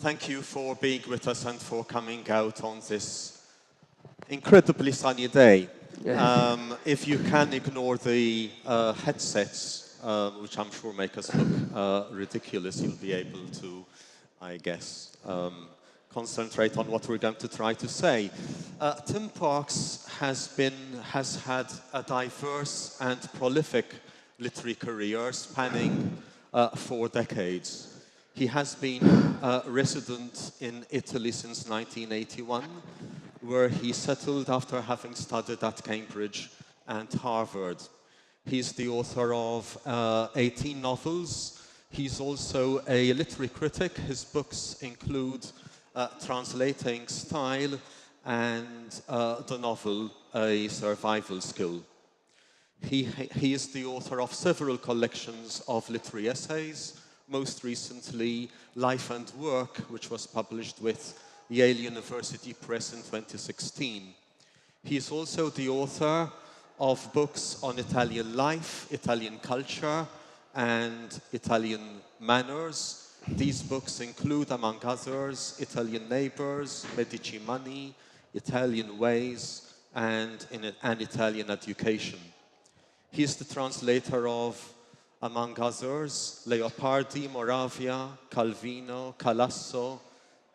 thank you for being with us and for coming out on this incredibly sunny day. If you can ignore the headsets, which I'm sure make us look ridiculous, you'll be able to, I guess, concentrate on what we're going to try to say. Tim Parks has had a diverse and prolific literary career spanning 4 decades. He has been a resident in Italy since 1981, where he settled after having studied at Cambridge and Harvard. He's the author of 18 novels. He's also a literary critic. His books include Translating Style and the novel A Survival Skill. He is the author of several collections of literary essays, most recently Life and Work, which was published with Yale University Press in 2016. He is also the author of books on Italian life, Italian culture, and Italian manners. These books include, among others, Italian Neighbors, Medici Money, Italian Ways, and an Italian Education. He is the translator of, among others, Leopardi, Moravia, Calvino, Calasso,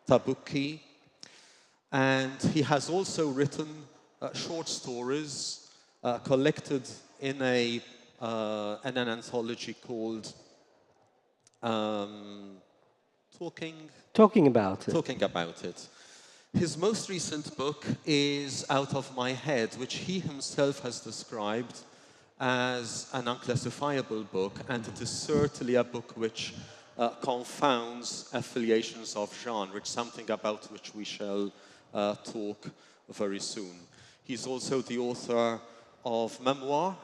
Tabucchi, and he has also written short stories collected in an anthology called Talking About It. Talking About It. His most recent book is Out of My Head, which he himself has described as an unclassifiable book, and it is certainly a book which confounds affiliations of genre, which is something about which we shall talk very soon. He's also the author of memoir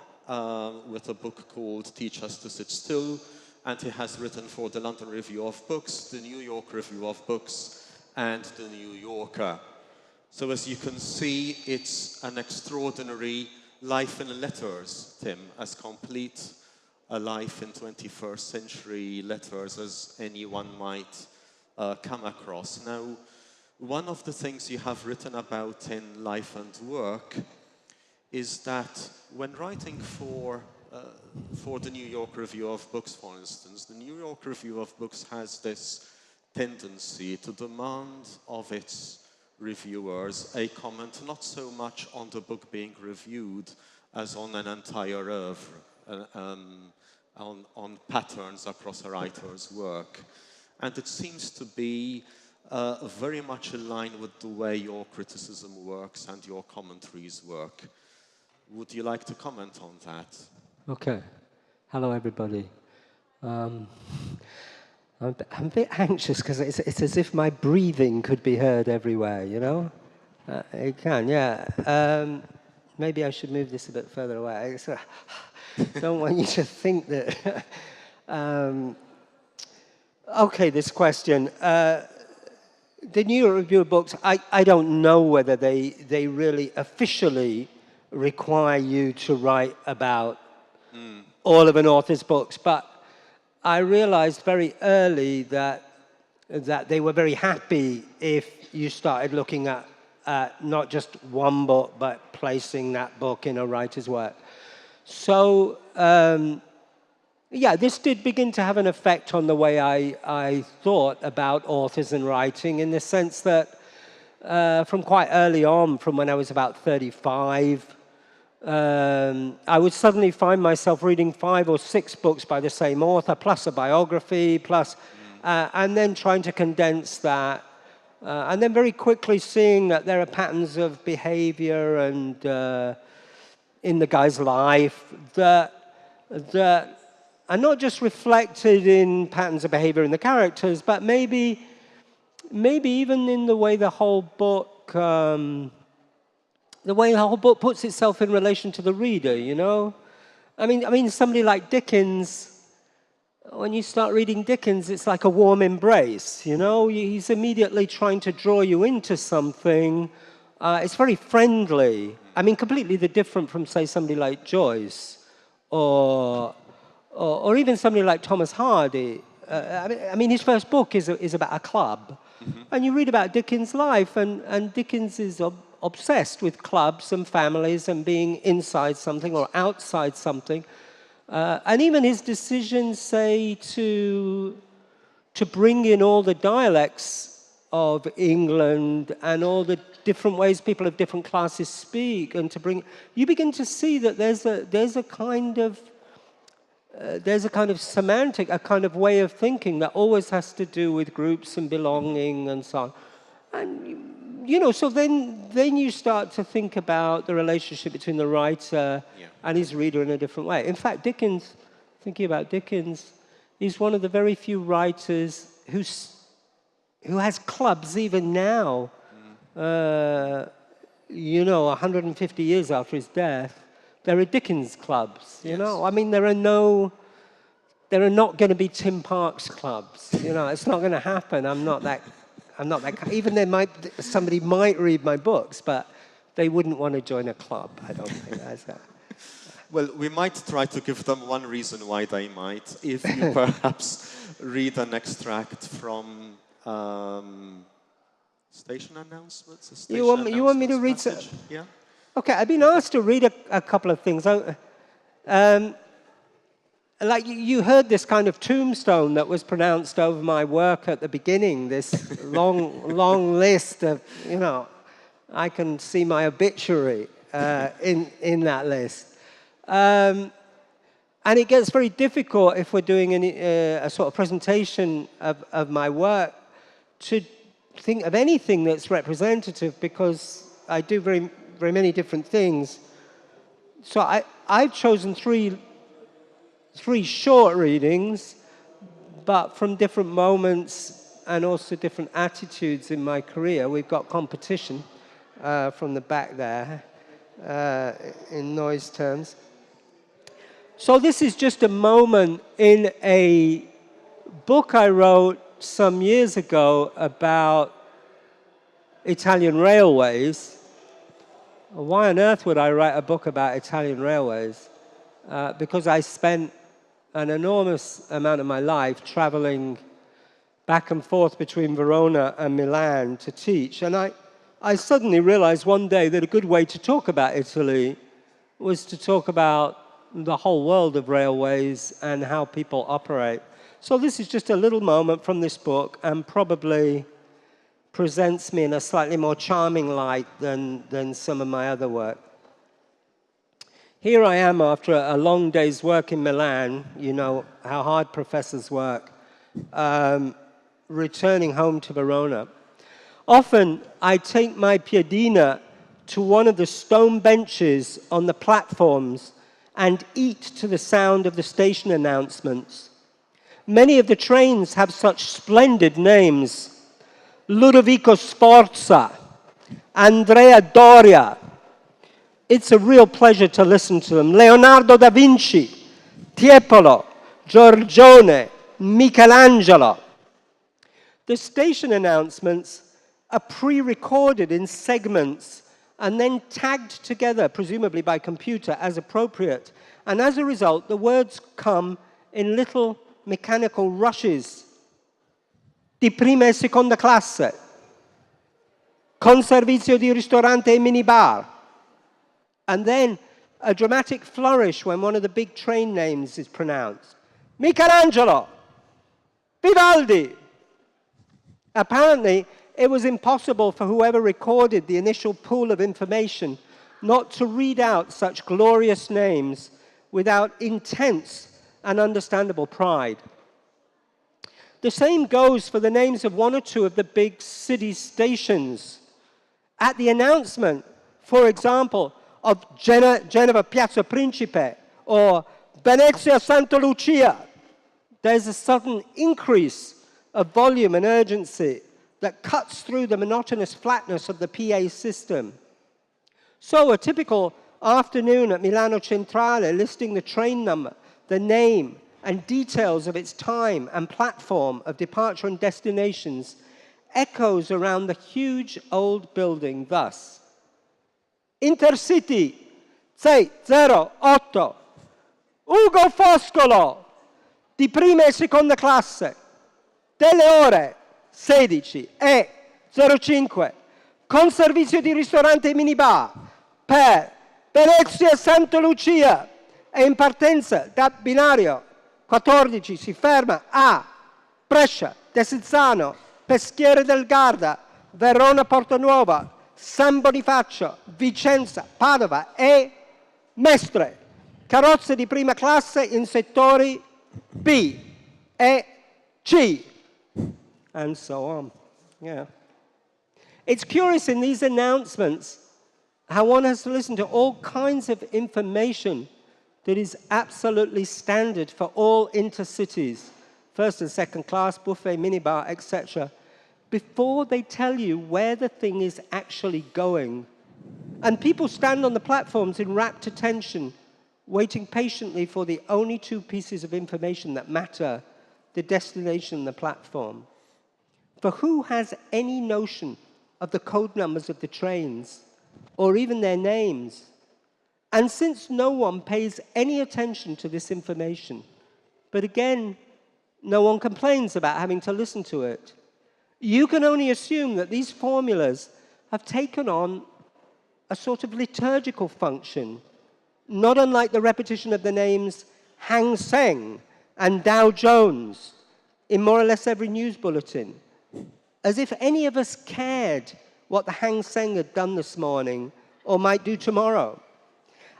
with a book called Teach Us to Sit Still, and he has written for the London Review of Books, the New York Review of Books, and the New Yorker. So as you can see, it's an extraordinary life in letters, Tim, as complete a life in 21st century letters as anyone might come across. Now, one of the things you have written about in Life and Work is that when writing for the New York Review of Books, for instance, the New York Review of Books has this tendency to demand of its reviewers a comment not so much on the book being reviewed as on an entire oeuvre, on patterns across a writer's work. And it seems to be very much in line with the way your criticism works and your commentaries work. Would you like to comment on that? Okay. Hello, everybody. I'm a bit anxious because it's as if my breathing could be heard everywhere, you know? It can, yeah. Maybe I should move this a bit further away. I don't want you to think that... okay, this question. The New York Review of Books, I don't know whether they really officially require you to write about all of an author's books, but I realized very early that they were very happy if you started looking at not just one book, but placing that book in a writer's work. So, yeah, this did begin to have an effect on the way I thought about authors and writing, in the sense that from quite early on, from when I was about 35, I would suddenly find myself reading 5 or 6 books by the same author, plus a biography, plus, and then trying to condense that, and then very quickly seeing that there are patterns of behavior and in the guy's life that are not just reflected in patterns of behavior in the characters, but maybe even in the way the whole book puts itself in relation to the reader, you know? I mean, somebody like Dickens, when you start reading Dickens, it's like a warm embrace, you know? He's immediately trying to draw you into something. It's very friendly. I mean, completely different from, say, somebody like Joyce or even somebody like Thomas Hardy. I mean, his first book is about a club. And you read about Dickens' life, and Dickens is obsessed with clubs and families and being inside something or outside something. And even his decisions, say, to bring in all the dialects of England and all the different ways people of different classes speak, and to bring, you begin to see that there's a kind of semantic, a kind of way of thinking that always has to do with groups and belonging and so on. And, you know, so then you start to think about the relationship between the writer and his reader in a different way. In fact, thinking about Dickens, he's one of the very few writers who has clubs even now, you know, 150 years after his death. There are Dickens clubs, you know. I mean, there are not going to be Tim Parks clubs. You know, it's not going to happen. I'm not that. Even somebody might read my books, but they wouldn't want to join a club. I don't think that's that. Well, we might try to give them one reason why they might. If you perhaps read an extract from station announcements. You want me to read some? Yeah. Okay, I've been asked to read a couple of things. Like you heard this kind of tombstone that was pronounced over my work at the beginning, this long list of, you know, I can see my obituary in that list. And it gets very difficult if we're doing a sort of presentation of my work to think of anything that's representative, because I do very many different things. So I've chosen three short readings, but from different moments and also different attitudes in my career. We've got competition from the back there in noise terms. So this is just a moment in a book I wrote some years ago about Italian railways. Why on earth would I write a book about Italian railways? Because I spent an enormous amount of my life traveling back and forth between Verona and Milan to teach. And I suddenly realized one day that a good way to talk about Italy was to talk about the whole world of railways and how people operate. So this is just a little moment from this book, and probably presents me in a slightly more charming light than some of my other work. Here I am after a long day's work in Milan, you know how hard professors work, returning home to Verona. Often I take my piadina to one of the stone benches on the platforms and eat to the sound of the station announcements. Many of the trains have such splendid names: Ludovico Sforza, Andrea Doria. It's a real pleasure to listen to them. Leonardo da Vinci, Tiepolo, Giorgione, Michelangelo. The station announcements are pre-recorded in segments and then tagged together, presumably by computer, as appropriate. And as a result, the words come in little mechanical rushes. Di prima e seconda classe. Con servizio di ristorante e minibar. And then a dramatic flourish when one of the big train names is pronounced. Michelangelo! Vivaldi! Apparently, it was impossible for whoever recorded the initial pool of information not to read out such glorious names without intense and understandable pride. The same goes for the names of one or two of the big city stations. At the announcement, for example, of Genova Piazza Principe or Venezia Santa Lucia, there's a sudden increase of volume and urgency that cuts through the monotonous flatness of the PA system. So a typical afternoon at Milano Centrale, listing the train number, the name, and details of its time and platform of departure and destinations, echoes around the huge old building thus: Intercity 608, Ugo Foscolo, di prima e seconda classe delle ore 16:05 con servizio di ristorante e minibar per Venezia e Santa Lucia e in partenza da binario 14 si ferma a Brescia, Desenzano, Peschiera del Garda, Verona Portanuova, San Bonifacio, Vicenza, Padova e Mestre. Carrozze di prima classe in settori B e C, and so on. Yeah. It's curious in these announcements how one has to listen to all kinds of information that is absolutely standard for all intercities, first and second class, buffet, minibar, etc., before they tell you where the thing is actually going. And people stand on the platforms in rapt attention, waiting patiently for the only two pieces of information that matter, the destination and the platform. For who has any notion of the code numbers of the trains, or even their names? And since no one pays any attention to this information, but again, no one complains about having to listen to it, you can only assume that these formulas have taken on a sort of liturgical function, not unlike the repetition of the names Hang Seng and Dow Jones in more or less every news bulletin, as if any of us cared what the Hang Seng had done this morning or might do tomorrow.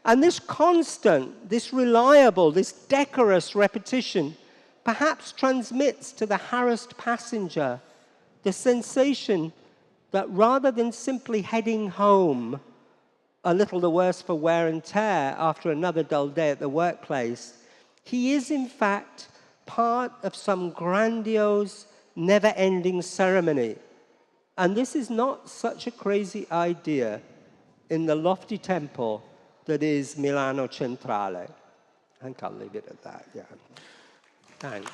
And this constant, this reliable, this decorous repetition perhaps transmits to the harassed passenger the sensation that rather than simply heading home, a little the worse for wear and tear after another dull day at the workplace, he is in fact part of some grandiose, never-ending ceremony. And this is not such a crazy idea in the lofty temple that is Milano Centrale. I think I'll leave it at that, yeah. Thanks.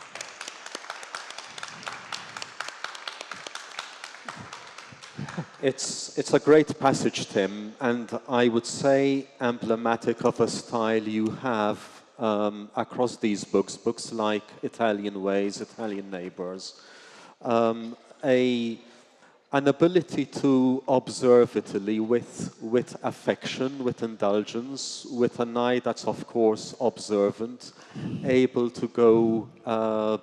It's a great passage, Tim, and I would say emblematic of a style you have across these books like Italian Ways, Italian Neighbors, an ability to observe Italy with affection, with indulgence, with an eye that's of course observant, able to go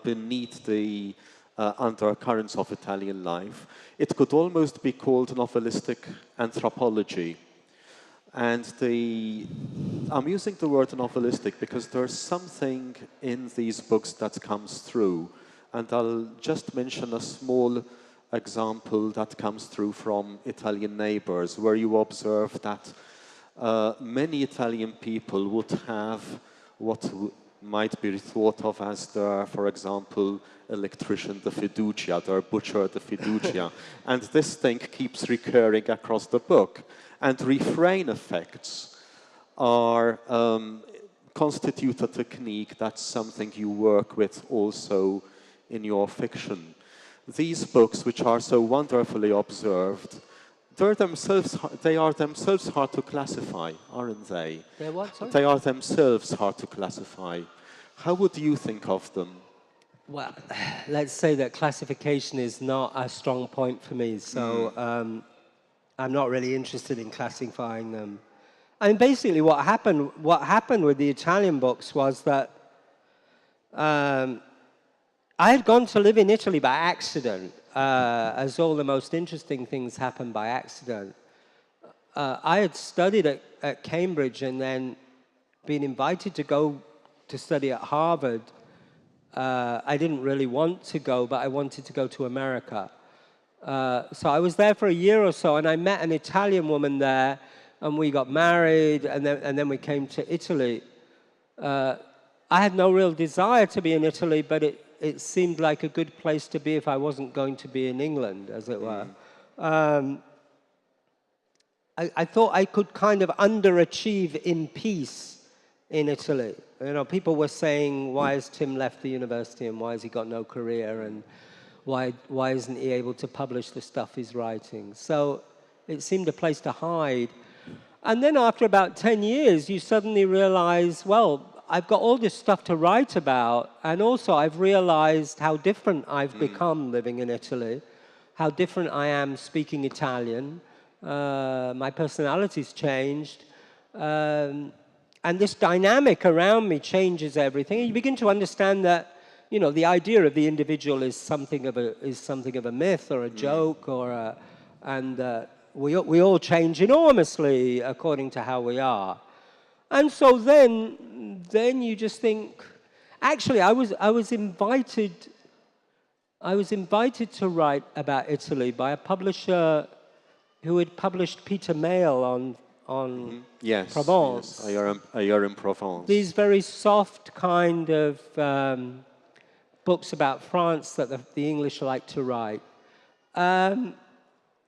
beneath the undercurrents of Italian life. It could almost be called novelistic anthropology. And I'm using the word novelistic because there's something in these books that comes through. And I'll just mention a small example that comes through from Italian Neighbors, where you observe that many Italian people would have what might be thought of as their, for example, electrician, the fiducia, their butcher, the fiducia. And this thing keeps recurring across the book. And refrain effects are constitute a technique that's something you work with also in your fiction. These books, which are so wonderfully observed, they are themselves hard to classify, aren't they? They're what, sorry? They are themselves hard to classify. How would you think of them? Well, let's say that classification is not a strong point for me, so I'm not really interested in classifying them. I mean, basically what happened with the Italian books was that I had gone to live in Italy by accident, as all the most interesting things happen by accident. I had studied at Cambridge and then been invited to go to study at Harvard. I didn't really want to go, but I wanted to go to America. So I was there for a year or so, and I met an Italian woman there, and we got married, and then we came to Italy. I had no real desire to be in Italy, but it seemed like a good place to be if I wasn't going to be in England, as it were. I thought I could kind of underachieve in peace in Italy. You know, people were saying, why has Tim left the university and why has he got no career and why isn't he able to publish the stuff he's writing? So it seemed a place to hide. And then after about 10 years, you suddenly realize, well, I've got all this stuff to write about, and also I've realized how different I've become living in Italy, how different I am speaking Italian. My personality's changed. And this dynamic around me changes everything. And you begin to understand that, you know, the idea of the individual is something of a myth or a joke, and we all change enormously according to how we are. And so then you just think. Actually, I was invited to write about Italy by a publisher who had published Peter Mayle on Provence. Yes, you're in Provence. These very soft kind of books about France that the English like to write. And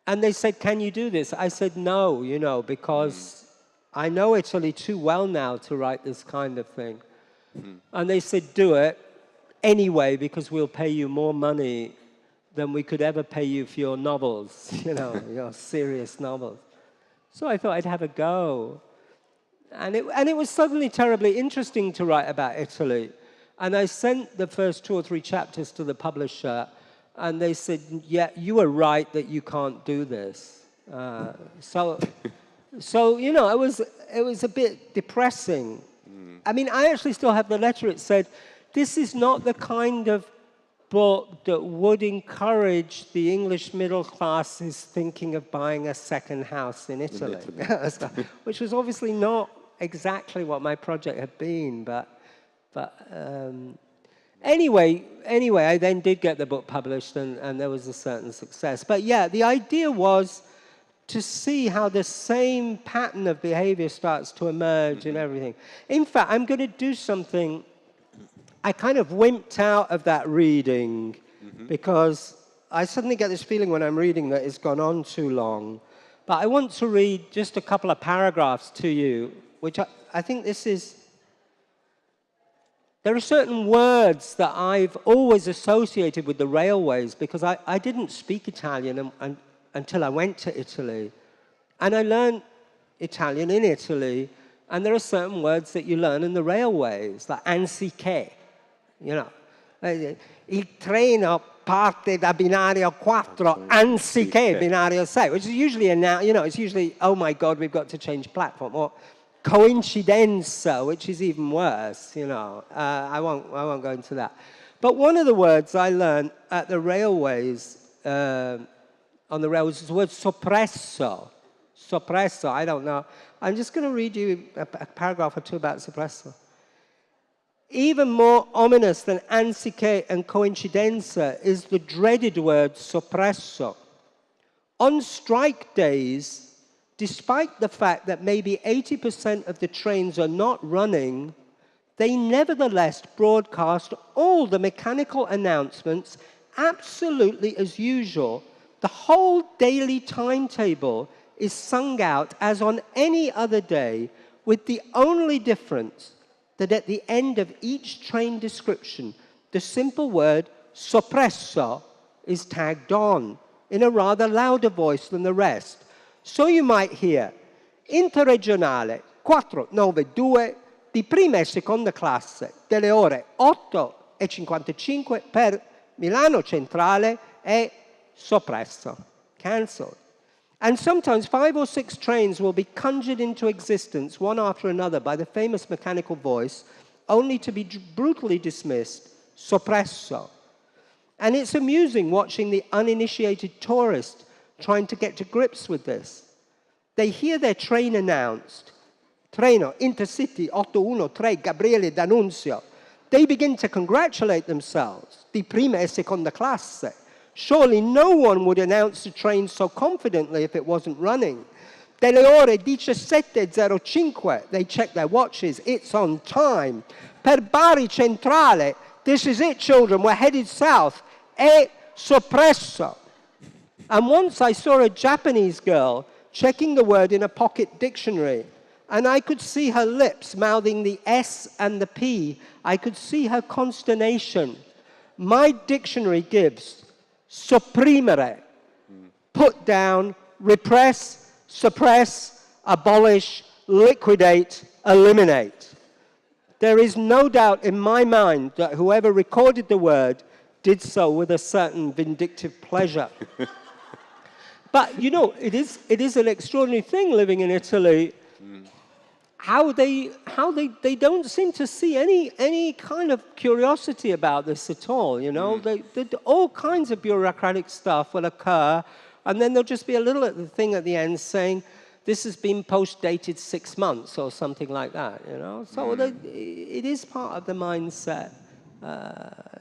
they said, can you do this? I said, no, you know, because I know Italy too well now to write this kind of thing. And they said, do it anyway, because we'll pay you more money than we could ever pay you for your novels, you know, your serious novels. So I thought I'd have a go. And it was suddenly terribly interesting to write about Italy. And I sent the first 2 or 3 chapters to the publisher, and they said, yeah, you were right that you can't do this. So you know, it was a bit depressing. I mean, I actually still have the letter. It said, this is not the kind of book that would encourage the English middle classes thinking of buying a second house in Italy. Which was obviously not exactly what my project had been, but anyway, I then did get the book published, and there was a certain success. But yeah, the idea was to see how the same pattern of behavior starts to emerge in everything. In fact, I'm going to do something. I kind of wimped out of that reading because I suddenly get this feeling when I'm reading that it's gone on too long. But I want to read just a couple of paragraphs to you, which I think this is. There are certain words that I've always associated with the railways because I didn't speak Italian until I went to Italy. And I learned Italian in Italy, and there are certain words that you learn in the railways, like anziché, you know. Il treno parte da binario 4 anziché binario 6, which is usually it's usually, oh my God, we've got to change platform, or coincidenza, which is even worse, you know. I won't go into that. But one of the words I learned at the railways, on the railways, is the word soppresso. Soppresso, I don't know. I'm just going to read you a paragraph or two about soppresso. Even more ominous than anziché and coincidenza is the dreaded word soppresso. On strike days, despite the fact that maybe 80% of the trains are not running, they nevertheless broadcast all the mechanical announcements absolutely as usual. The whole daily timetable is sung out as on any other day, with the only difference that at the end of each train description, the simple word soppresso is tagged on in a rather louder voice than the rest. So you might hear Interregionale 492 di prima e seconda classe delle ore 8:55 per Milano Centrale e soppresso, cancelled. And sometimes 5 or 6 trains will be conjured into existence one after another by the famous mechanical voice, only to be brutally dismissed, soppresso. And it's amusing watching the uninitiated tourist trying to get to grips with this. They hear their train announced, Treno Intercity 813 Gabriele D'Annunzio. They begin to congratulate themselves, di prima e seconda classe. Surely no one would announce the train so confidently if it wasn't running. Delle ore 17:05, they check their watches, it's on time. Per Bari Centrale, this is it, children, we're headed south. E soppresso. And once I saw a Japanese girl checking the word in a pocket dictionary, and I could see her lips mouthing the S and the P. I could see her consternation. My dictionary gives sopprimere, put down, repress, suppress, abolish, liquidate, eliminate. there is no doubt in my mind that whoever recorded the word did so with a certain vindictive pleasure. But, you know, it is an extraordinary thing living in Italy, how they don't seem to see any kind of curiosity about this at all, you know. All kinds of bureaucratic stuff will occur, and then there'll just be a little thing at the end saying, this has been post-dated 6 months or something like that, you know. So it is part of the mindset.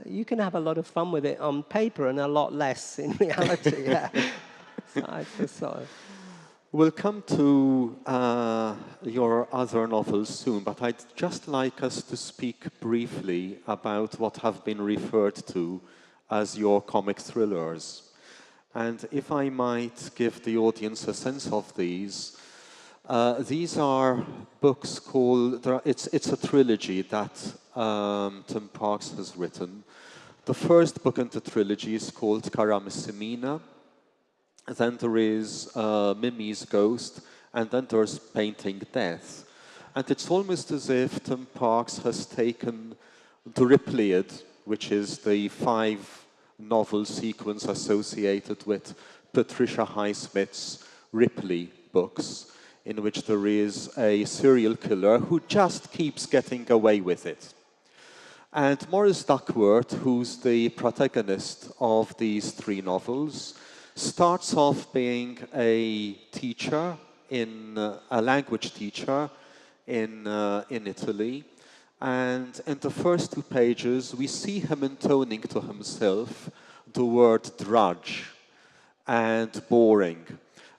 You can have a lot of fun with it on paper and a lot less in reality. Yeah. So We'll come to your other novels soon, but I'd just like us to speak briefly about what have been referred to as your comic thrillers. And if I might give the audience a sense of these are books called, it's a trilogy that Tim Parks has written. The first book in the trilogy is called Karamisimina. Then there is Mimi's Ghost, and then there's Painting Death. And it's almost as if Tim Parks has taken the Ripleyad, which is the 5-novel sequence associated with Patricia Highsmith's Ripley books, in which there is a serial killer who just keeps getting away with it. And Maurice Duckworth, who's the protagonist of these 3 novels, starts off being a teacher, a language teacher in Italy. And in the first 2 pages, we see him intoning to himself the word drudge and boring.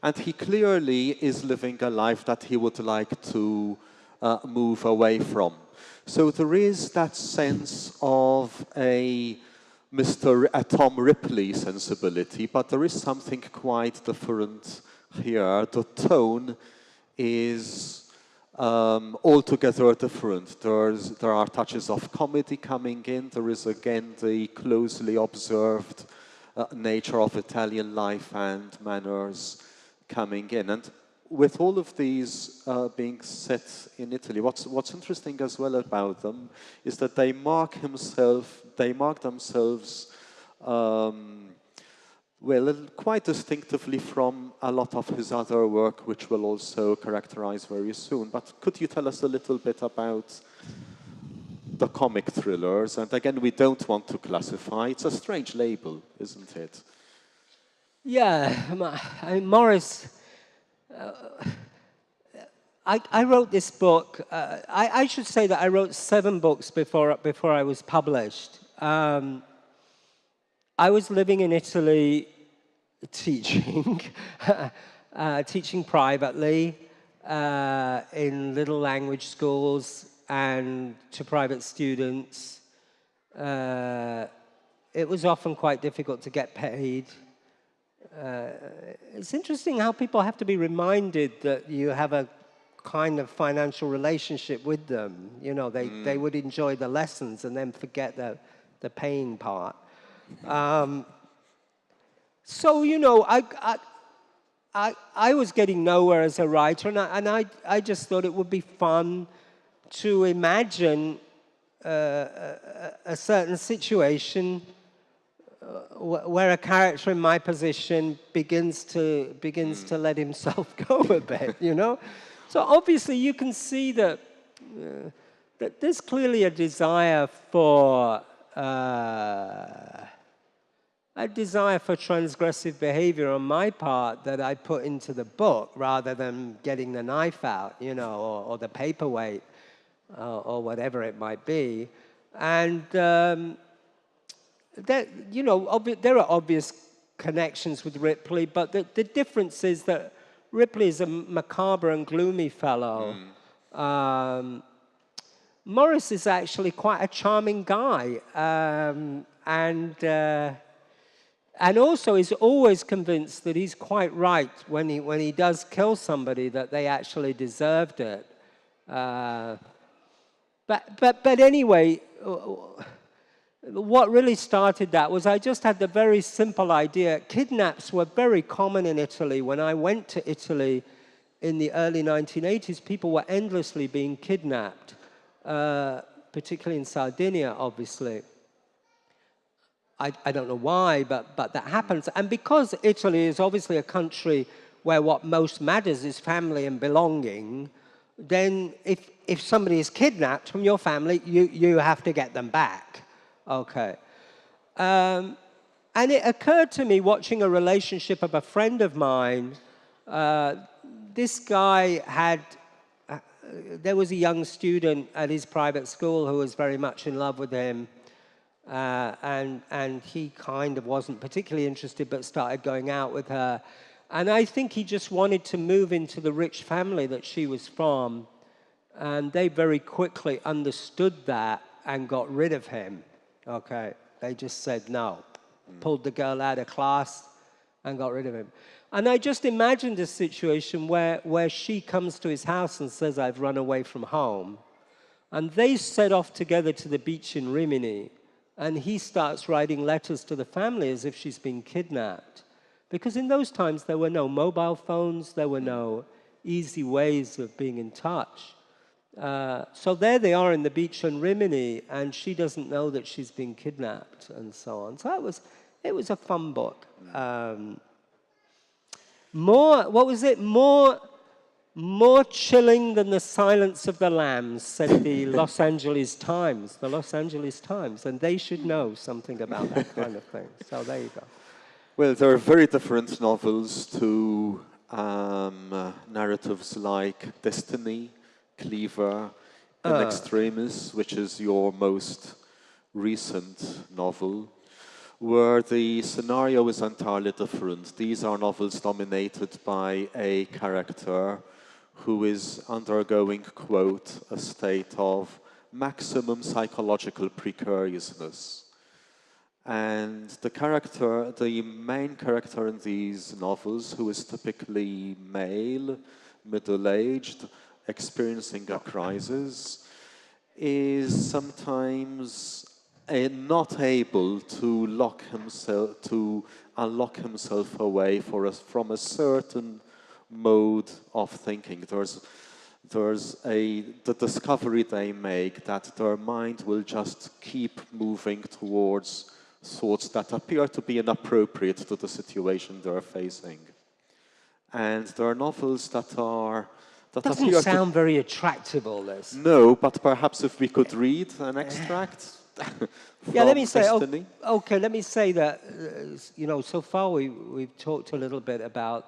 And he clearly is living a life that he would like to move away from. So there is that sense of a Tom Ripley sensibility, but there is something quite different here. The tone is altogether different. There are touches of comedy coming in. There is again the closely observed nature of Italian life and manners coming in. And with all of these being set in Italy, what's interesting as well about them is that they mark themselves well, quite distinctively from a lot of his other work, which we'll also characterize very soon. But could you tell us a little bit about the comic thrillers? And again, we don't want to classify. It's a strange label, isn't it? yeah, Morris. I wrote this book. I should say that I wrote 7 books before I was published. I was living in Italy teaching, teaching privately in little language schools and to private students. It was often quite difficult to get paid. It's interesting how people have to be reminded that you have a kind of financial relationship with them. You know, they would enjoy the lessons and then forget the paying part. So, you know, I was getting nowhere as a writer, and I just thought it would be fun to imagine a certain situation where a character in my position begins to let himself go a bit, you know. So obviously you can see that there's clearly a desire for transgressive behavior on my part that I put into the book rather than getting the knife out, you know, or the paperweight or whatever it might be. And that, you know, there are obvious connections with Ripley, but the difference is that Ripley is a macabre and gloomy fellow. Morris is actually quite a charming guy, and also is always convinced that he's quite right when he does kill somebody, that they actually deserved it. But anyway, what really started that was I just had the very simple idea. Kidnaps were very common in Italy. When I went to Italy in the early 1980s, people were endlessly being kidnapped. particularly in Sardinia, obviously. I don't know why, but that happens. And because Italy is obviously a country where what most matters is family and belonging, then if somebody is kidnapped from your family, you have to get them back. Okay. And it occurred to me watching a relationship of a friend of mine. This guy had, there was a young student at his private school who was very much in love with him. And he kind of wasn't particularly interested, but started going out with her. And I think he just wanted to move into the rich family that she was from. And they very quickly understood that and got rid of him. Okay, they just said no. Pulled the girl out of class and got rid of him. And I just imagined a situation where she comes to his house and says, I've run away from home. And they set off together to the beach in Rimini. And he starts writing letters to the family as if she's been kidnapped. Because in those times, there were no mobile phones, there were no easy ways of being in touch. So there they are in the beach in Rimini, and she doesn't know that she's been kidnapped, and so on. So it was a fun book. More chilling than the silence of the lambs, said the Los Angeles Times. The Los Angeles Times, and they should know something about that kind of thing. So there you go. Well, there are very different novels to narratives like Destiny, Cleaver, and Extremis, which is your most recent novel, where the scenario is entirely different. These are novels dominated by a character who is undergoing, quote, a state of maximum psychological precariousness. And the main character in these novels, who is typically male, middle-aged, experiencing a crisis, is sometimes not able to unlock himself away from a certain mode of thinking. There's the discovery they make that their mind will just keep moving towards thoughts that appear to be inappropriate to the situation they're facing. And there are novels that doesn't sound very attractive, all this. No, but perhaps if we could read an extract from let me say, Destiny. Okay, let me say that, so far we've talked a little bit about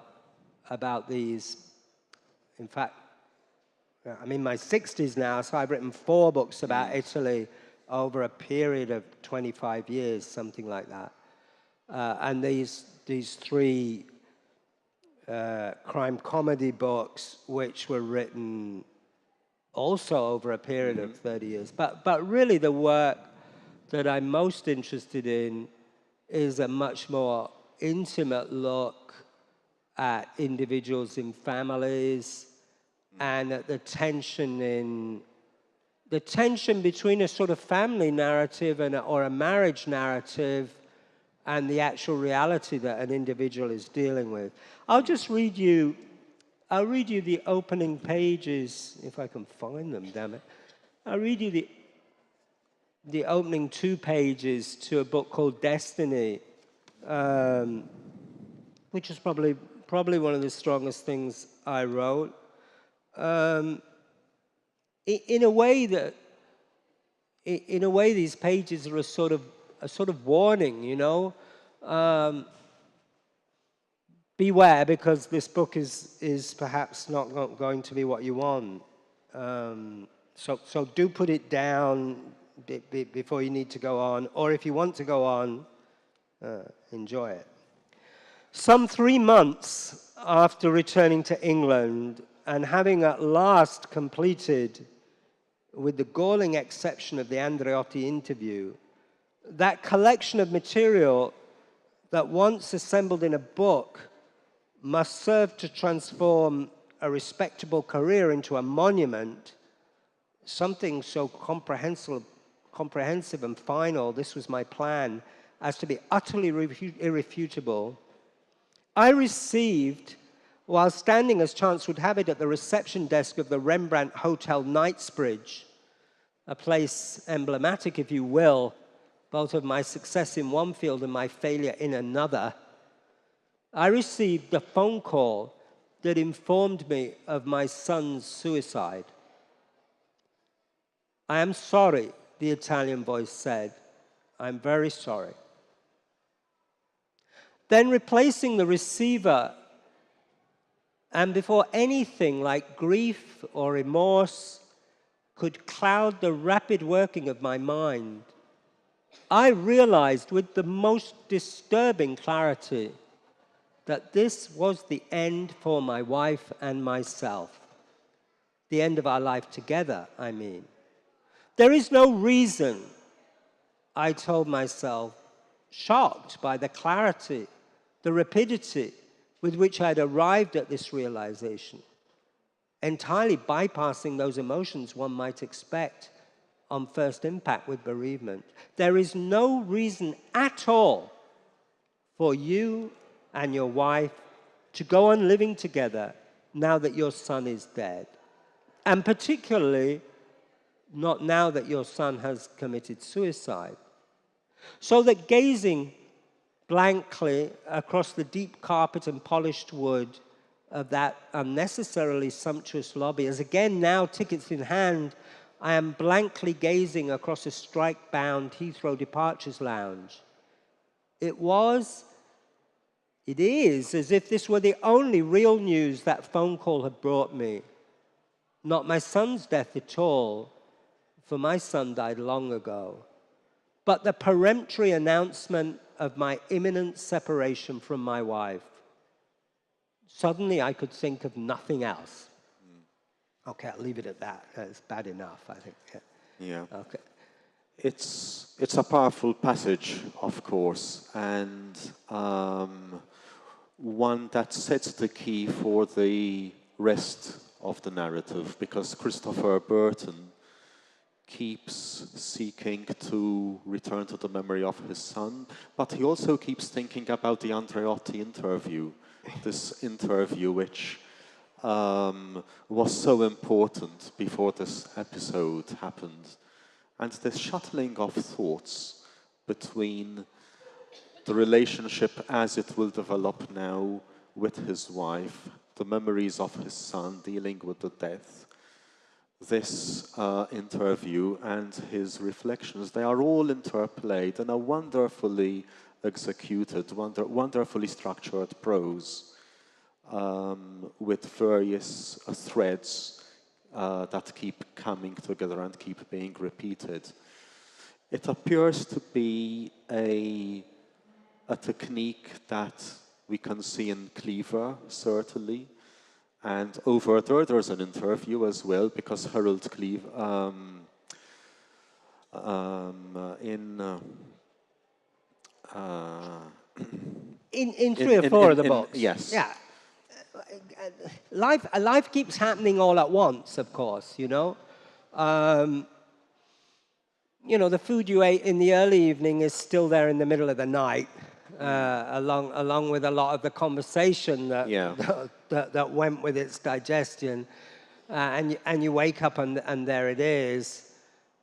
these. In fact, I'm in my 60s now, so I've written 4 books about Italy over a period of 25 years, something like that. And these 3 crime comedy books, which were written also over a period of 30 years. But really the work that I'm most interested in is a much more intimate look at individuals in families and at the tension between a sort of family narrative or a marriage narrative and the actual reality that an individual is dealing with. I'll read you the opening pages, if I can find them, damn it. I'll read you the opening 2 pages to a book called Destiny, which is probably one of the strongest things I wrote. In a way, these pages are a sort of warning, beware, because this book is perhaps not going to be what you want. So do put it down before you need to go on, or if you want to go on, enjoy it. Some 3 months after returning to England and having at last completed, with the galling exception of the Andreotti interview, that collection of material that once assembled in a book must serve to transform a respectable career into a monument, something so comprehensive and final, this was my plan, as to be utterly irrefutable, I received, while standing as chance would have it at the reception desk of the Rembrandt Hotel Knightsbridge, a place emblematic, if you will, both of my success in one field and my failure in another, I received a phone call that informed me of my son's suicide. "I am sorry," the Italian voice said. "I'm very sorry." Then replacing the receiver, and before anything like grief or remorse could cloud the rapid working of my mind, I realized with the most disturbing clarity that this was the end for my wife and myself. The end of our life together, I mean. There is no reason, I told myself, shocked by the clarity, the rapidity with which I'd arrived at this realization, entirely bypassing those emotions one might expect on first impact with bereavement. There is no reason at all for you and your wife to go on living together now that your son is dead. And particularly, not now that your son has committed suicide. So that gazing blankly across the deep carpet and polished wood of that unnecessarily sumptuous lobby, as again now, tickets in hand, I am blankly gazing across a strike-bound Heathrow Departures Lounge. It is as if this were the only real news that phone call had brought me. Not my son's death at all, for my son died long ago, but the peremptory announcement of my imminent separation from my wife. Suddenly I could think of nothing else. Okay, I'll leave it at that. It's bad enough, I think. Yeah. Okay. It's a powerful passage, of course, and one that sets the key for the rest of the narrative, because Christopher Burton keeps seeking to return to the memory of his son, but he also keeps thinking about the Andreotti interview, this interview which was so important before this episode happened. And this shuttling of thoughts between the relationship as it will develop now with his wife, the memories of his son dealing with the death, this interview and his reflections, they are all interplayed in a wonderfully executed, wonderfully structured prose. With various threads that keep coming together and keep being repeated. It appears to be a technique that we can see in Cleaver, certainly, and over there's an interview as well, because Harold Cleaver In three or four of the books. Yes. Yeah. Life keeps happening all at once, of course, you know. The food you ate in the early evening is still there in the middle of the night, along with a lot of the conversation that went with its digestion. And you wake up and there it is.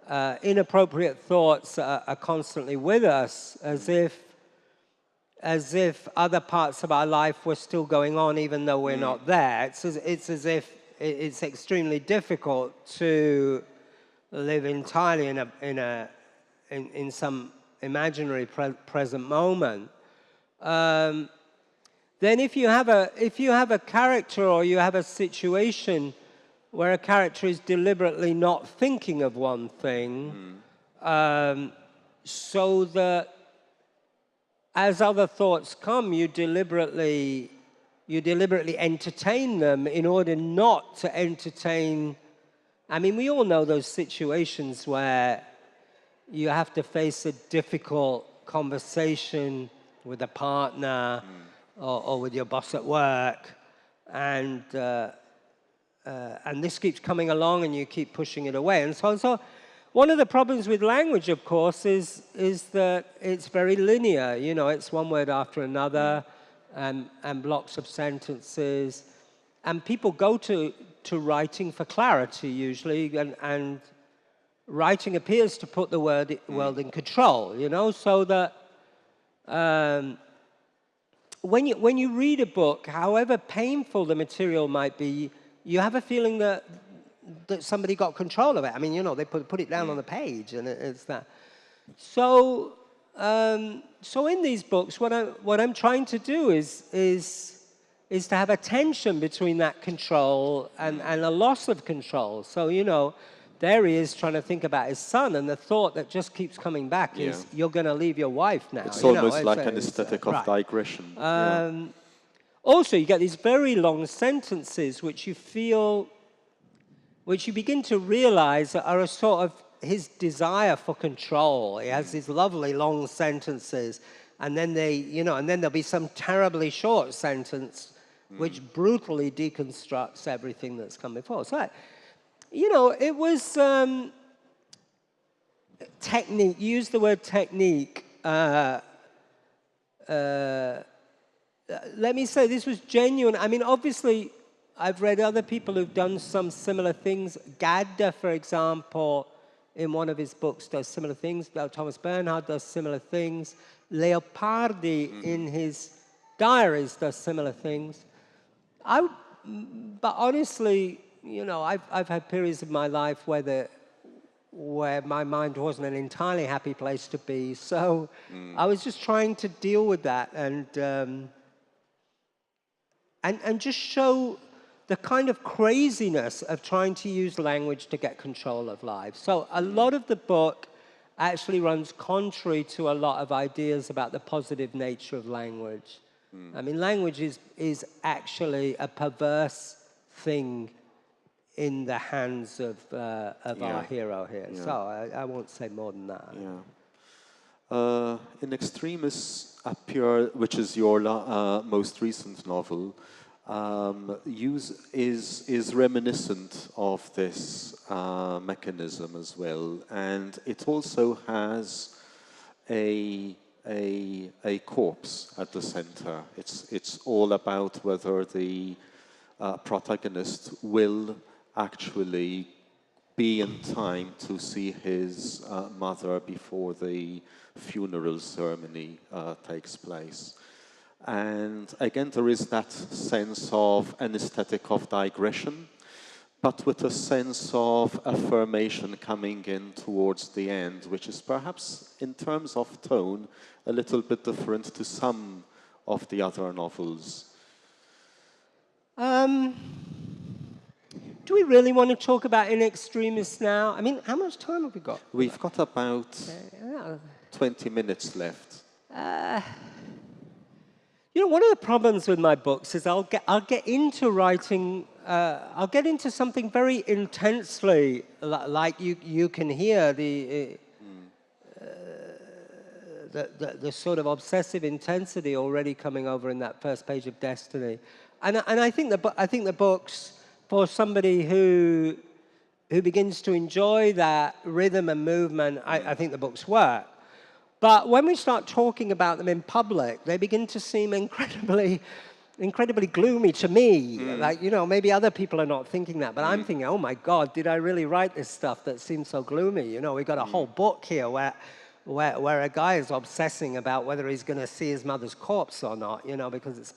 Inappropriate thoughts are constantly with us, as if other parts of our life were still going on even though we're not there. It's as if it's extremely difficult to live entirely in some imaginary present moment. Then if you have a character, or you have a situation where a character is deliberately not thinking of one thing, so that as other thoughts come, you deliberately entertain them in order not to entertain. I mean, we all know those situations where you have to face a difficult conversation with a partner or with your boss at work, and this keeps coming along and you keep pushing it away, and so on. So one of the problems with language, of course, is that it's very linear. You know, it's one word after another, and blocks of sentences. And people go to writing for clarity, usually, and writing appears to put the world in control, you know, so that when you read a book, however painful the material might be, you have a feeling that somebody got control of it. I mean, you know, they put it down on the page, and it's that. So, so in these books, what I'm trying to do is to have a tension between that control and a loss of control. So, you know, there he is trying to think about his son, and the thought that just keeps coming back is, you're going to leave your wife now. It's almost like an aesthetic of digression. Also, you get these very long sentences which you begin to realize are a sort of his desire for control. He has these lovely long sentences, and then and then there'll be some terribly short sentence which brutally deconstructs everything that's come before. So, you know, it was technique. You used the word technique. Let me say this was genuine. I mean, obviously, I've read other people who've done some similar things. Gadda, for example, in one of his books does similar things. Thomas Bernhard does similar things. Leopardi in his diaries does similar things. But honestly, you know, I've had periods of my life where my mind wasn't an entirely happy place to be. So I was just trying to deal with that and just show the kind of craziness of trying to use language to get control of lives. So a lot of the book actually runs contrary to a lot of ideas about the positive nature of language. I mean, language is actually a perverse thing in the hands of our hero here. So I won't say more than that. In Extremis, which is your most recent novel, is reminiscent of this mechanism as well, and it also has a corpse at the center. It's all about whether the protagonist will actually be in time to see his mother before the funeral ceremony takes place. And again, there is that sense of an aesthetic of digression, but with a sense of affirmation coming in towards the end, which is perhaps, in terms of tone, a little bit different to some of the other novels. Do we really want to talk about In Extremis now? I mean, how much time have we got? We've got about 20 minutes left. You know, one of the problems with my books is I'll get into writing. I'll get into something very intensely, like you can hear the sort of obsessive intensity already coming over in that first page of Destiny, and I think the books, for somebody who begins to enjoy that rhythm and movement, I think the books work. But when we start talking about them in public, they begin to seem incredibly gloomy to me. Like, you know, maybe other people are not thinking that, but I'm thinking, oh my God, did I really write this stuff that seems so gloomy? You know, we got a whole book here where a guy is obsessing about whether he's going to see his mother's corpse or not, you know, because it's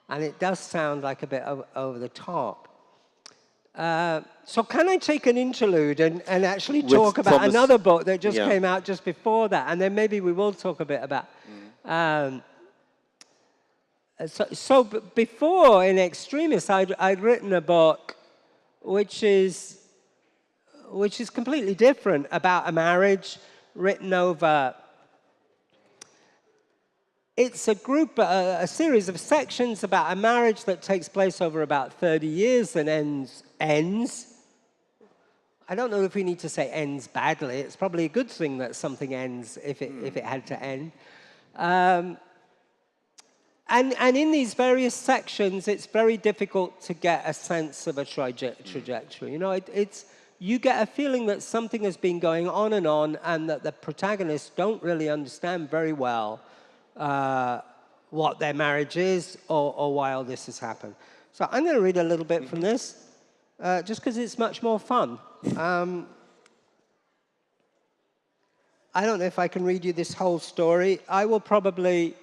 and it does sound like a bit over the top. So can I take an interlude and actually talk about another book that just came out just before that, and then maybe we will talk a bit about. So before In Extremis, I'd written a book which is completely different, about a marriage written over. It's a series of sections about a marriage that takes place over about 30 years and ends. I don't know if we need to say ends badly. It's probably a good thing that something ends if it had to end. And in these various sections, it's very difficult to get a sense of a trajectory. You know, you get a feeling that something has been going on, and that the protagonists don't really understand very well what their marriage is or why all this has happened. So I'm going to read a little bit from this, just because it's much more fun. I don't know if I can read you this whole story. I will probably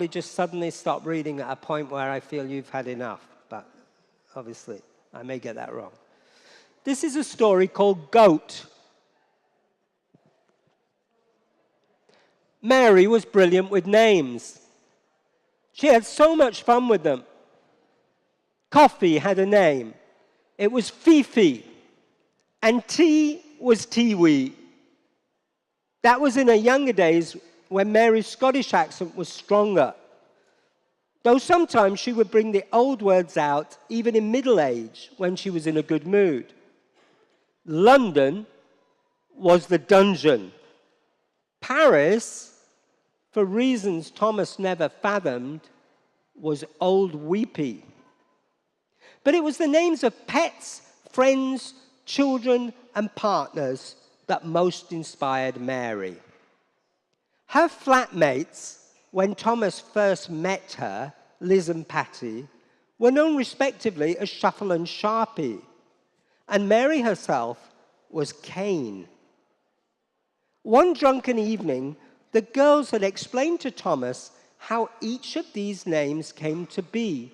just suddenly stop reading at a point where I feel you've had enough. But obviously, I may get that wrong. This is a story called Goat. Mary was brilliant with names. She had so much fun with them. Coffee had a name. It was Fifi. And tea was Tiwi. That was in her younger days when Mary's Scottish accent was stronger. Though sometimes she would bring the old words out, even in middle age, when she was in a good mood. London was the dungeon. Paris, for reasons Thomas never fathomed, was Old Weepy. But it was the names of pets, friends, children, and partners that most inspired Mary. Her flatmates, when Thomas first met her, Liz and Patty, were known respectively as Shuffle and Sharpie, and Mary herself was Cane. One drunken evening, the girls had explained to Thomas how each of these names came to be,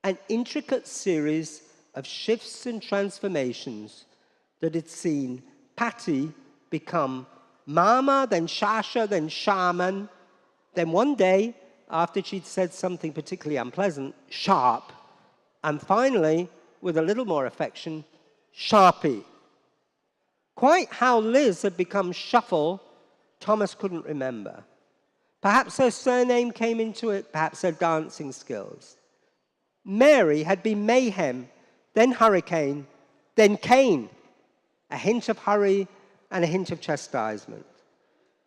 an intricate series of shifts and transformations that had seen Patty become Mama, then Shasha, then Shaman, then one day, after she'd said something particularly unpleasant, Sharp, and finally, with a little more affection, Sharpie. Quite how Liz had become Shuffle, Thomas couldn't remember. Perhaps her surname came into it, perhaps her dancing skills. Mary had been Mayhem, then Hurricane, then Cane, a hint of hurry and a hint of chastisement.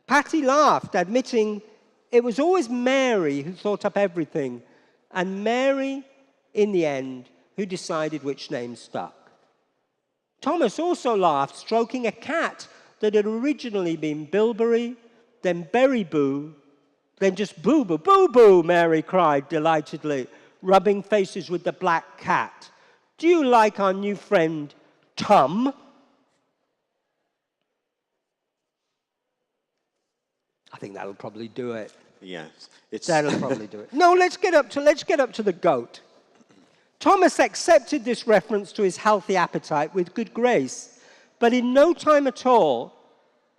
Patty laughed, admitting it was always Mary who thought up everything, and Mary, in the end, who decided which name stuck. Thomas also laughed, stroking a cat that had originally been Bilberry, then Berry Boo, then just Boo Boo. Boo Boo, Mary cried delightedly, rubbing faces with the black cat. Do you like our new friend, Tum? I think that'll probably do it. Yes. That'll probably do it. No, let's get up to the goat. Thomas accepted this reference to his healthy appetite with good grace, but in no time at all,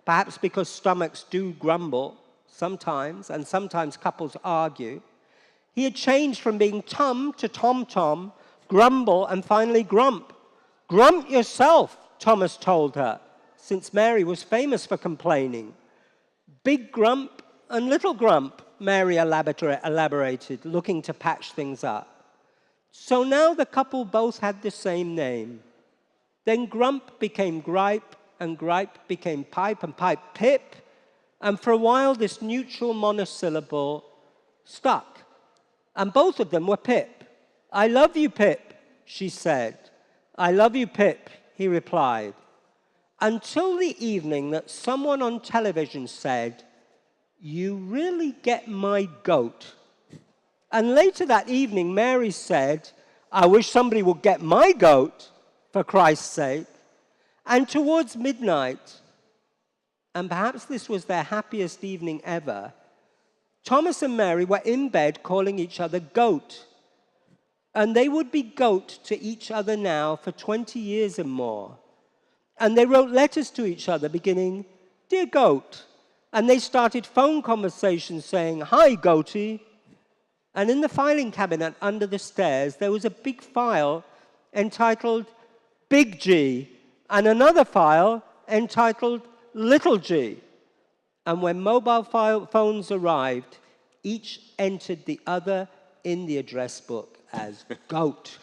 perhaps because stomachs do grumble sometimes, and sometimes couples argue, he had changed from being Tum to Tom-Tom, grumble, and finally grump. Grump yourself, Thomas told her, since Mary was famous for complaining. Big grump and little grump, Mary elaborated, looking to patch things up. So now the couple both had the same name. Then Grump became Gripe, and Gripe became Pipe, and Pipe Pip, and for a while this neutral monosyllable stuck. And both of them were Pip. I love you, Pip, she said. I love you, Pip, he replied. Until the evening that someone on television said, you really get my goat. And later that evening, Mary said, I wish somebody would get my goat, for Christ's sake. And towards midnight, and perhaps this was their happiest evening ever, Thomas and Mary were in bed calling each other goat. And they would be goat to each other now for 20 years and more. And they wrote letters to each other beginning, Dear Goat. And they started phone conversations saying, Hi, Goatie. And in the filing cabinet under the stairs, there was a big file entitled Big G and another file entitled Little G. And when mobile phones arrived, each entered the other in the address book as Goat.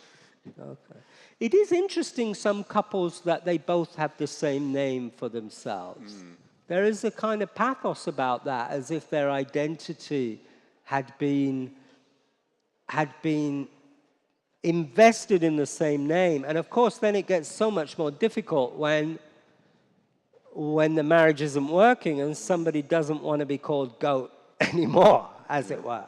Okay. It is interesting, some couples, that they both have the same name for themselves. There is a kind of pathos about that, as if their identity had been invested in the same name. And of course, then it gets so much more difficult when the marriage isn't working and somebody doesn't want to be called Goat anymore, as it were.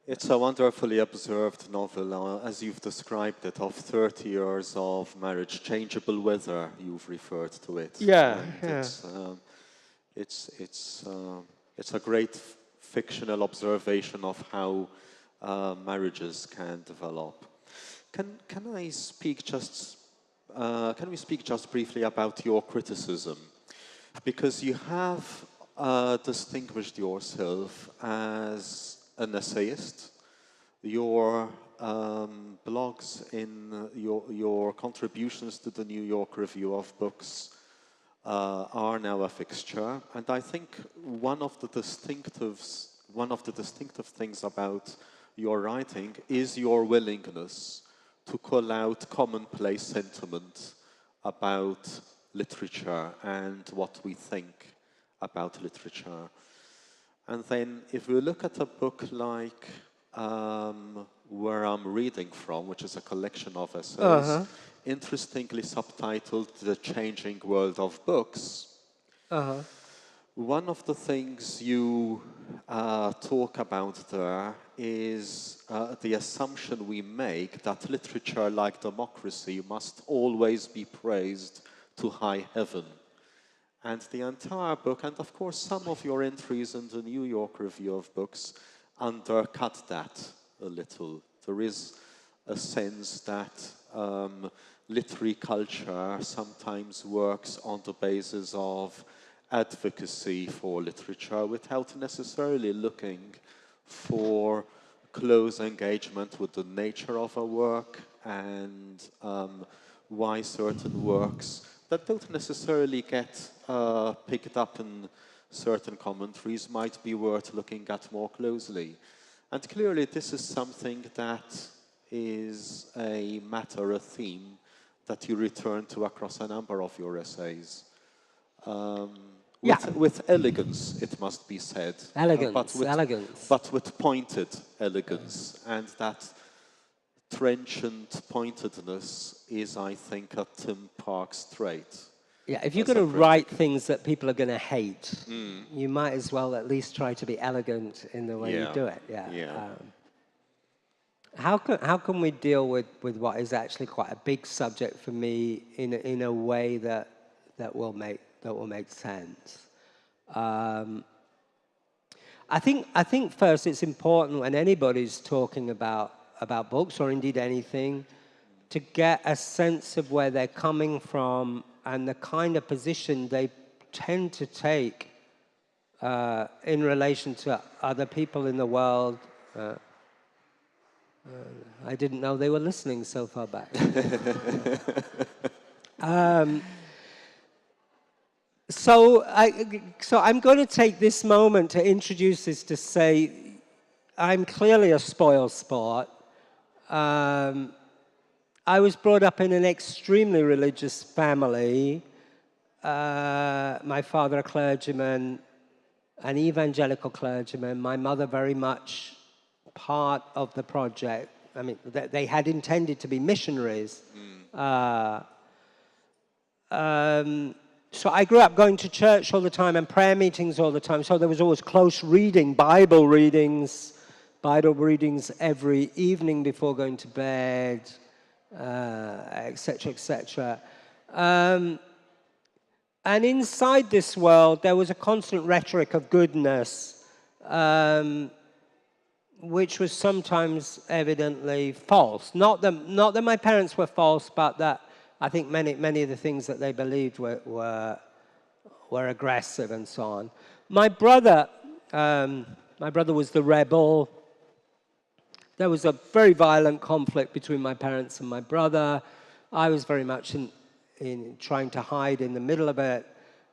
It's a wonderfully observed novel, as you've described it, of 30 years of marriage, changeable weather, you've referred to it. Yeah, And yeah. it's a great fictional observation of how marriages can develop. Can I speak just can we speak just briefly about your criticism? Because you have distinguished yourself as an essayist. Your blogs in your contributions to the New York Review of Books are now a fixture, and I think one of the distinctive things about your writing is your willingness to call out commonplace sentiment about literature and what we think about literature. And then if we look at a book like where I'm reading from, which is a collection of essays, interestingly subtitled The Changing World of Books, one of the things you talk about there is the assumption we make that literature, like democracy, must always be praised to high heaven. And the entire book, and of course some of your entries in the New York Review of Books, undercut that a little. There is a sense that literary culture sometimes works on the basis of advocacy for literature without necessarily looking for close engagement with the nature of a work and why certain works that don't necessarily get picked up in certain commentaries might be worth looking at more closely. And clearly this is something that is a matter, a theme, that you return to across a number of your essays. With elegance, it must be said. Elegance. But with pointed elegance. And that trenchant pointedness is, I think, a Tim Parks trait. Yeah, if you're going to write things that people are going to hate, you might as well at least try to be elegant in the way you do it. How can we deal with what is actually quite a big subject for me in a way that will make sense? I think first it's important when anybody's talking about books or indeed anything to get a sense of where they're coming from and the kind of position they tend to take in relation to other people in the world. I didn't know they were listening so far back. So I'm going to take this moment to introduce this to say I'm clearly a spoiled sport. I was brought up in an extremely religious family. My father a clergyman, an evangelical clergyman. My mother very much part of the project. I mean, they had intended to be missionaries. So I grew up going to church all the time and prayer meetings all the time. So there was always close reading, Bible readings every evening before going to bed, etc., etc. And inside this world, there was a constant rhetoric of goodness, which was sometimes evidently false. Not that my parents were false, but that I think many of the things that they believed were aggressive and so on. My brother was the rebel. There was a very violent conflict between my parents and my brother. I was very much in trying to hide in the middle of it,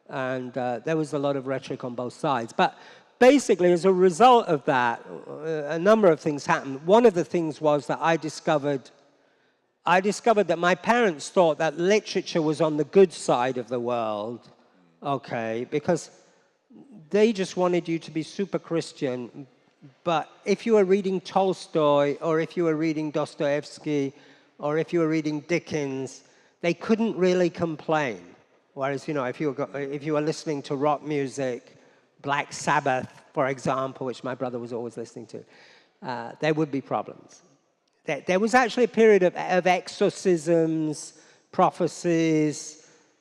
and there was a lot of rhetoric on both sides. But basically, as a result of that, a number of things happened. One of the things was that I discovered that my parents thought that literature was on the good side of the world, okay, because they just wanted you to be super Christian. But if you were reading Tolstoy, or if you were reading Dostoevsky, or if you were reading Dickens, they couldn't really complain. Whereas, you know, if you were listening to rock music, Black Sabbath, for example, which my brother was always listening to, there would be problems. There was actually a period of exorcisms, prophecies,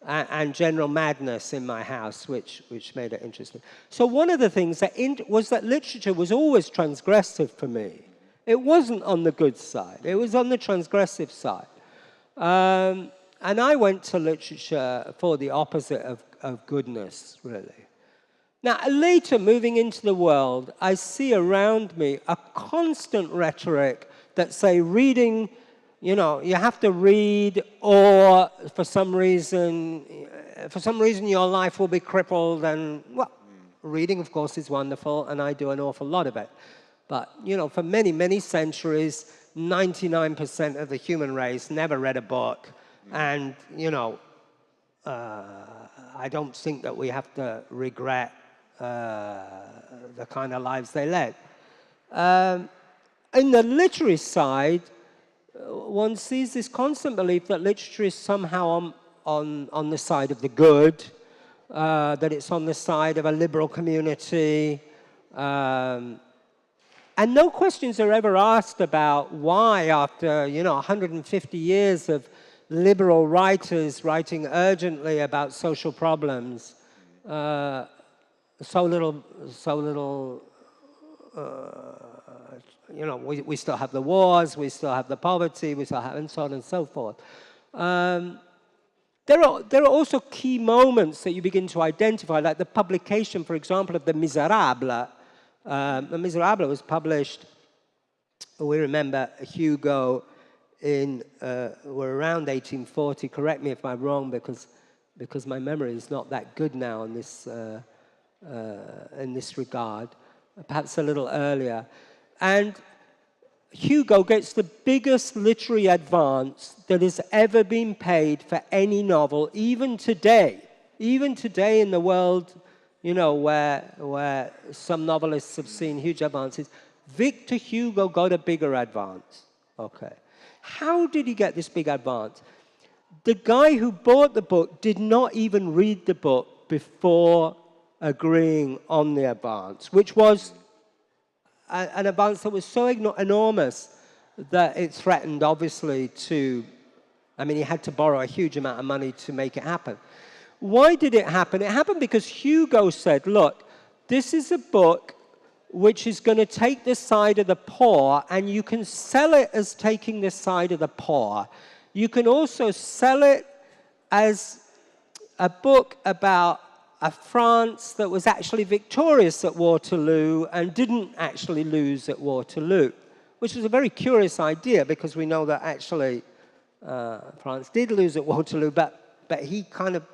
and general madness in my house, which made it interesting. So one of the things was that literature was always transgressive for me. It wasn't on the good side. It was on the transgressive side. And I went to literature for the opposite of goodness, really. Now, later, moving into the world, I see around me a constant rhetoric that say reading, you have to read, or for some reason your life will be crippled. And, well, reading, of course, is wonderful, and I do an awful lot of it. But, for many, many centuries, 99% of the human race never read a book. And, I don't think that we have to regret the kind of lives they led. In the literary side, one sees this constant belief that literature is somehow on the side of the good, that it's on the side of a liberal community. And no questions are ever asked about why, after 150 years of liberal writers writing urgently about social problems, so little, we still have the wars, we still have the poverty, we still have, and so on and so forth. There are also key moments that you begin to identify, like the publication, for example, of the Misérables. The Misérables was published, we remember Hugo were around 1840. Correct me if I'm wrong, because my memory is not that good now in this regard. Perhaps a little earlier. And Hugo gets the biggest literary advance that has ever been paid for any novel, even today. Even today in the world, where some novelists have seen huge advances, Victor Hugo got a bigger advance. Okay. How did he get this big advance? The guy who bought the book did not even read the book before agreeing on the advance, which was an advance that was so enormous that it threatened, obviously, he had to borrow a huge amount of money to make it happen. Why did it happen? It happened because Hugo said, look, this is a book which is going to take the side of the poor, and you can sell it as taking the side of the poor. You can also sell it as a book about a France that was actually victorious at Waterloo and didn't actually lose at Waterloo, which was a very curious idea, because we know that actually France did lose at Waterloo, but he kind of...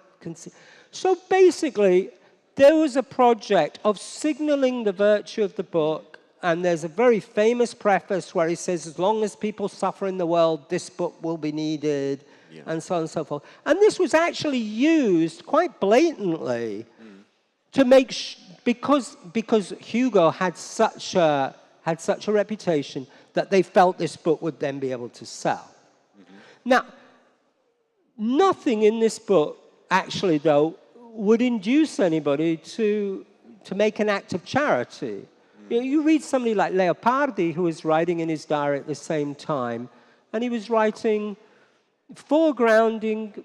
So basically, there was a project of signaling the virtue of the book, and there's a very famous preface where he says, as long as people suffer in the world, this book will be needed, and so on and so forth. And this was actually used quite blatantly to make, because Hugo had such a reputation that they felt this book would then be able to sell. Now, nothing in this book, actually, though, would induce anybody to make an act of charity. You read somebody like Leopardi, who was writing in his diary at the same time, and he was writing foregrounding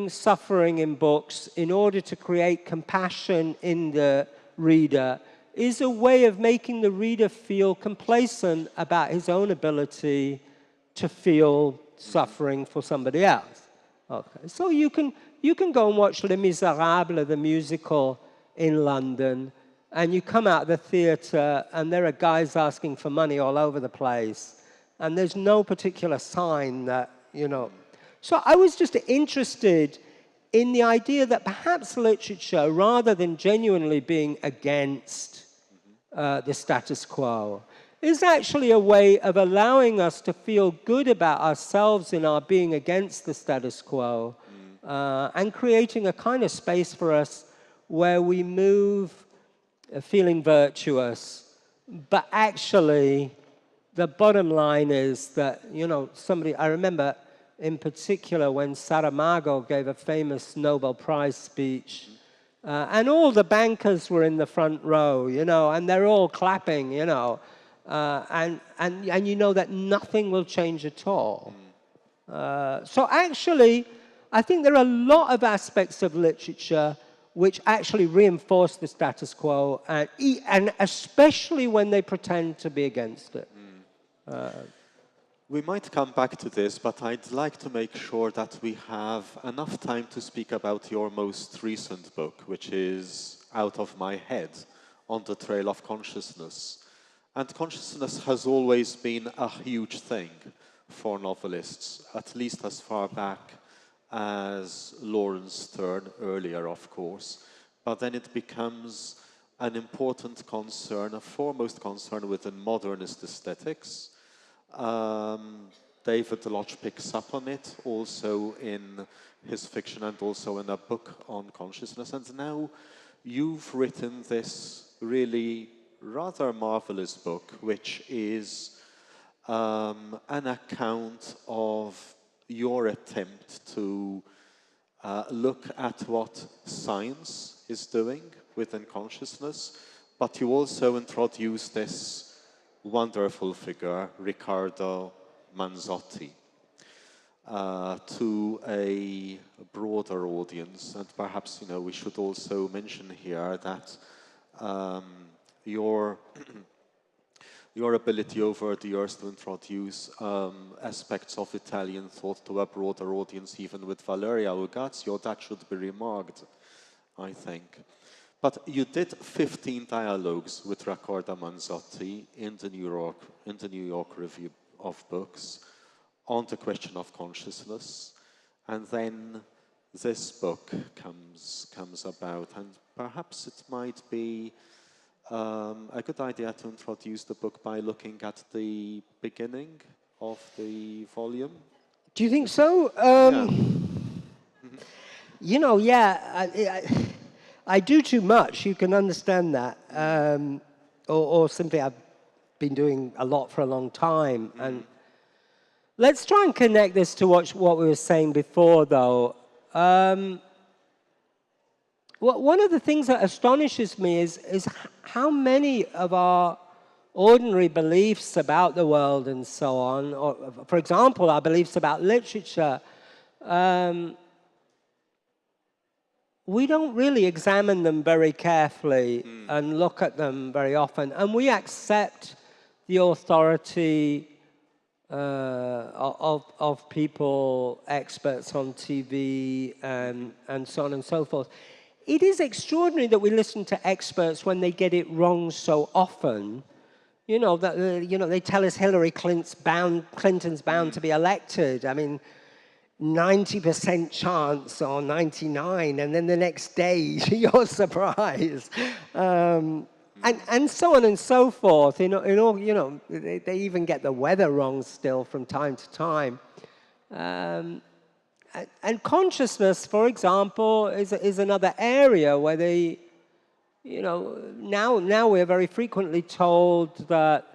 suffering in books in order to create compassion in the reader is a way of making the reader feel complacent about his own ability to feel suffering for somebody else. Okay, so you can go and watch Les Misérables, the musical, in London, and you come out of the theatre and there are guys asking for money all over the place, and there's no particular sign that, So I was just interested in the idea that perhaps literature, rather than genuinely being against the status quo, is actually a way of allowing us to feel good about ourselves in our being against the status quo, and creating a kind of space for us where we move feeling virtuous, but actually the bottom line is that, I remember in particular when Saramago gave a famous Nobel Prize speech And all the bankers were in the front row, you know, and they're all clapping, you know. And you know that nothing will change at all. So actually, I think there are a lot of aspects of literature which actually reinforce the status quo, and especially when they pretend to be against it. We might come back to this, but I'd like to make sure that we have enough time to speak about your most recent book, which is Out of My Head, On the Trail of Consciousness. And consciousness has always been a huge thing for novelists, at least as far back as Lawrence Stern earlier, of course. But then it becomes an important concern, a foremost concern within modernist aesthetics. David Lodge picks up on it also in his fiction and also in a book on consciousness. And now you've written this really rather marvelous book, which is an account of your attempt to look at what science is doing within consciousness, but you also introduce this wonderful figure, Riccardo Manzotti, to a broader audience. And perhaps, you know, we should also mention here that your ability over the years to introduce aspects of Italian thought to a broader audience, even with Valeria Ugazio, that should be remarked, I think. But you did 15 dialogues with Riccardo Manzotti in the New York Review of Books on the question of consciousness, and then this book comes about, and perhaps it might be a good idea to introduce the book by looking at the beginning of the volume. Do you think so? Yeah. You know, yeah, I do too much, you can understand that. Or simply I've been doing a lot for a long time. And let's try and connect this to what we were saying before, though. One of the things that astonishes me is how many of our ordinary beliefs about the world and so on, or for example, our beliefs about literature, we don't really examine them very carefully and look at them very often. And we accept the authority of people, experts on TV, and so on and so forth. It is extraordinary that we listen to experts when they get it wrong so often. You know, that they tell us Hillary Clinton's bound to be elected. I mean, 90% chance or 99, and then the next day you're surprised, and so on and so forth. In all, you know, they even get the weather wrong still from time to time. And consciousness, for example, is another area where they, you know, now we're very frequently told that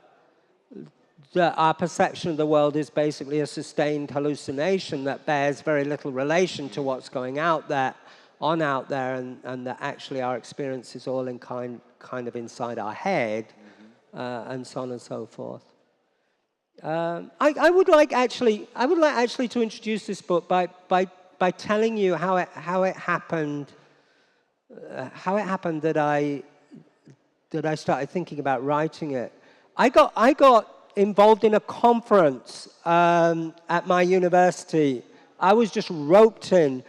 our perception of the world is basically a sustained hallucination that bears very little relation to what's going out there, and that actually our experience is all in kind of inside our head, and so on and so forth. I would like actually to introduce this book by telling you how it happened that I started thinking about writing it. I got involved in a conference at my university. I was just roped in.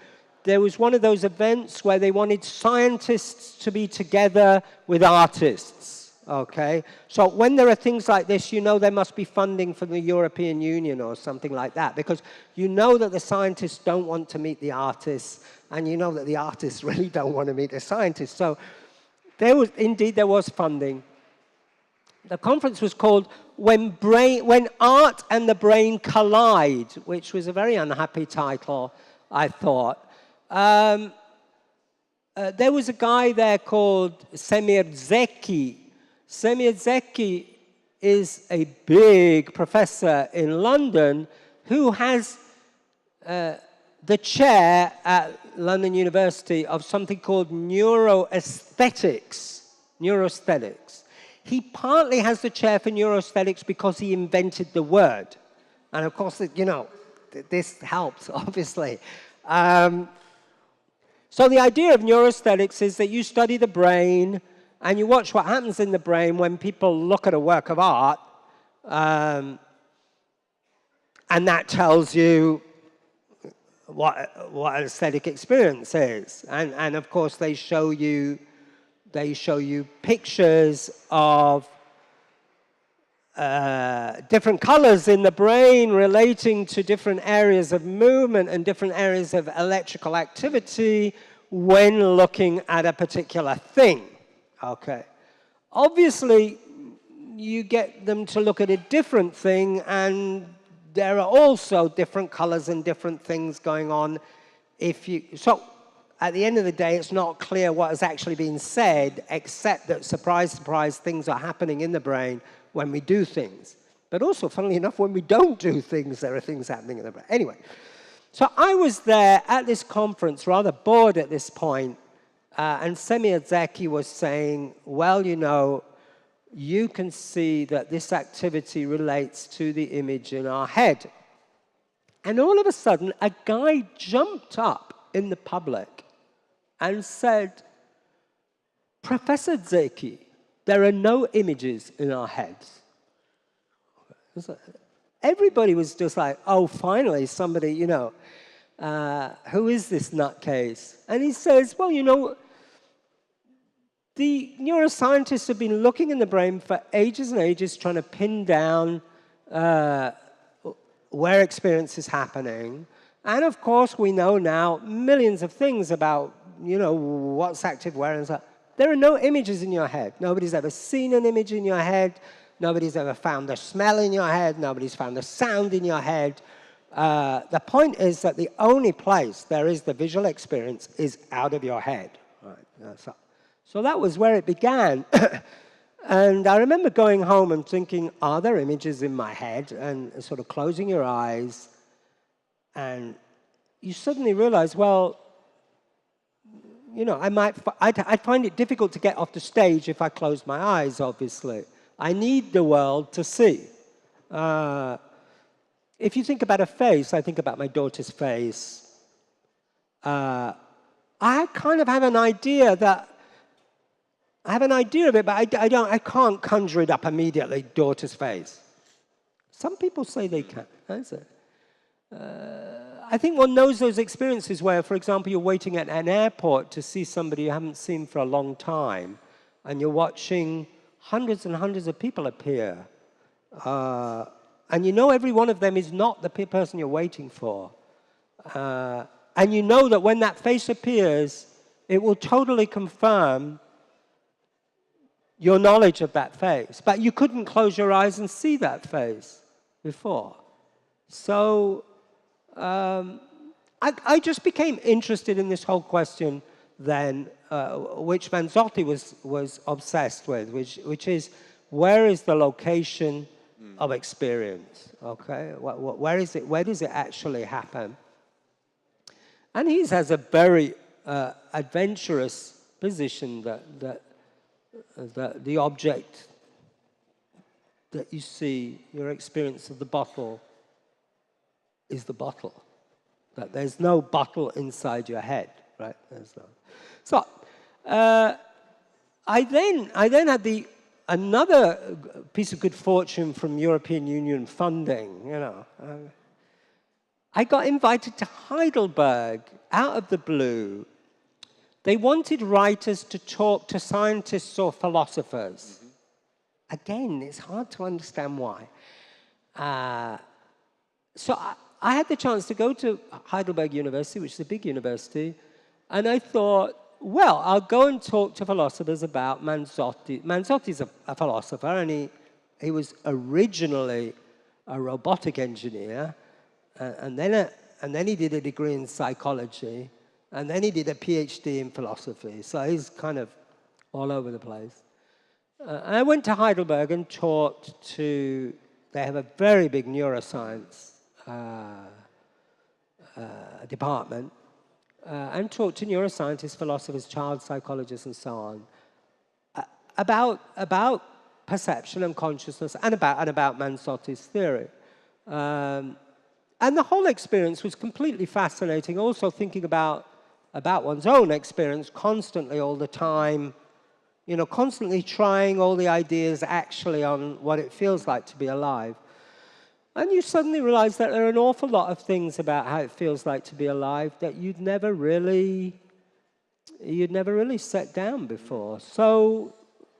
There was one of those events where they wanted scientists to be together with artists, okay? So when there are things like this, you know there must be funding from the European Union or something like that, because you know that the scientists don't want to meet the artists, and you know that the artists really don't want to meet the scientists. So there was funding. The conference was called When Art and the Brain Collide, which was a very unhappy title, I thought. There was a guy there called Semir Zeki. Semir Zeki is a big professor in London who has the chair at London University of something called neuroaesthetics. He partly has the chair for neuroaesthetics because he invented the word. And of course, you know, this helps, obviously. So the idea of neuroaesthetics is that you study the brain and you watch what happens in the brain when people look at a work of art, and that tells you what an aesthetic experience is. And of course, they show you pictures of different colors in the brain relating to different areas of movement and different areas of electrical activity when looking at a particular thing. Okay. Obviously, you get them to look at a different thing, and there are also different colors and different things going on. So at the end of the day, it's not clear what has actually been said, except that, surprise, surprise, things are happening in the brain when we do things. But also, funnily enough, when we don't do things, there are things happening in the brain. Anyway, so I was there at this conference, rather bored at this point, and Semir Zeki was saying, well, you know, you can see that this activity relates to the image in our head. And all of a sudden, a guy jumped up in the public and said, Professor Zeki, there are no images in our heads. Everybody was just like, oh, finally, somebody, you know, who is this nutcase? And he says, well, you know, the neuroscientists have been looking in the brain for ages and ages, trying to pin down where experience is happening. And of course, we know now millions of things about, you know, what's active where and so. There are no images in your head. Nobody's ever seen an image in your head. Nobody's ever found a smell in your head. Nobody's found a sound in your head. The point is that the only place there is the visual experience is out of your head. Right? So that was where it began. And I remember going home and thinking, are there images in my head? And sort of closing your eyes. And you suddenly realize, well, you know, I'd find it difficult to get off the stage if I closed my eyes, obviously. I need the world to see. If you think about a face, I think about my daughter's face. I kind of have an idea of it, but I can't conjure it up immediately, daughter's face. Some people say they can. That's it. I think one knows those experiences where, for example, you're waiting at an airport to see somebody you haven't seen for a long time, and you're watching hundreds and hundreds of people appear. And you know every one of them is not the person you're waiting for. And you know that when that face appears, it will totally confirm your knowledge of that face. But you couldn't close your eyes and see that face before. So I just became interested in this whole question then, which Manzotti was obsessed with, which is, where is the location of experience? Okay, where is it? Where does it actually happen? And he has a very adventurous position that the object that you see, your experience of the bottle, is the bottle. That there's no bottle inside your head, right? There's no. So I then had another piece of good fortune from European Union funding. You know, I got invited to Heidelberg out of the blue. They wanted writers to talk to scientists or philosophers. Mm-hmm. Again, it's hard to understand why. So I had the chance to go to Heidelberg University, which is a big university, and I thought, well, I'll go and talk to philosophers about Manzotti. Manzotti's a philosopher, and he was originally a robotic engineer, and then he did a degree in psychology, and then he did a PhD in philosophy. So he's kind of all over the place. And I went to Heidelberg and talked to, they have a very big neuroscience department and talked to neuroscientists, philosophers, child psychologists, and so on about perception and consciousness and about Manzotti's theory. And the whole experience was completely fascinating, also thinking about one's own experience constantly all the time, constantly trying all the ideas actually on what it feels like to be alive. And you suddenly realize that there are an awful lot of things about how it feels like to be alive that you'd never really set down before. So,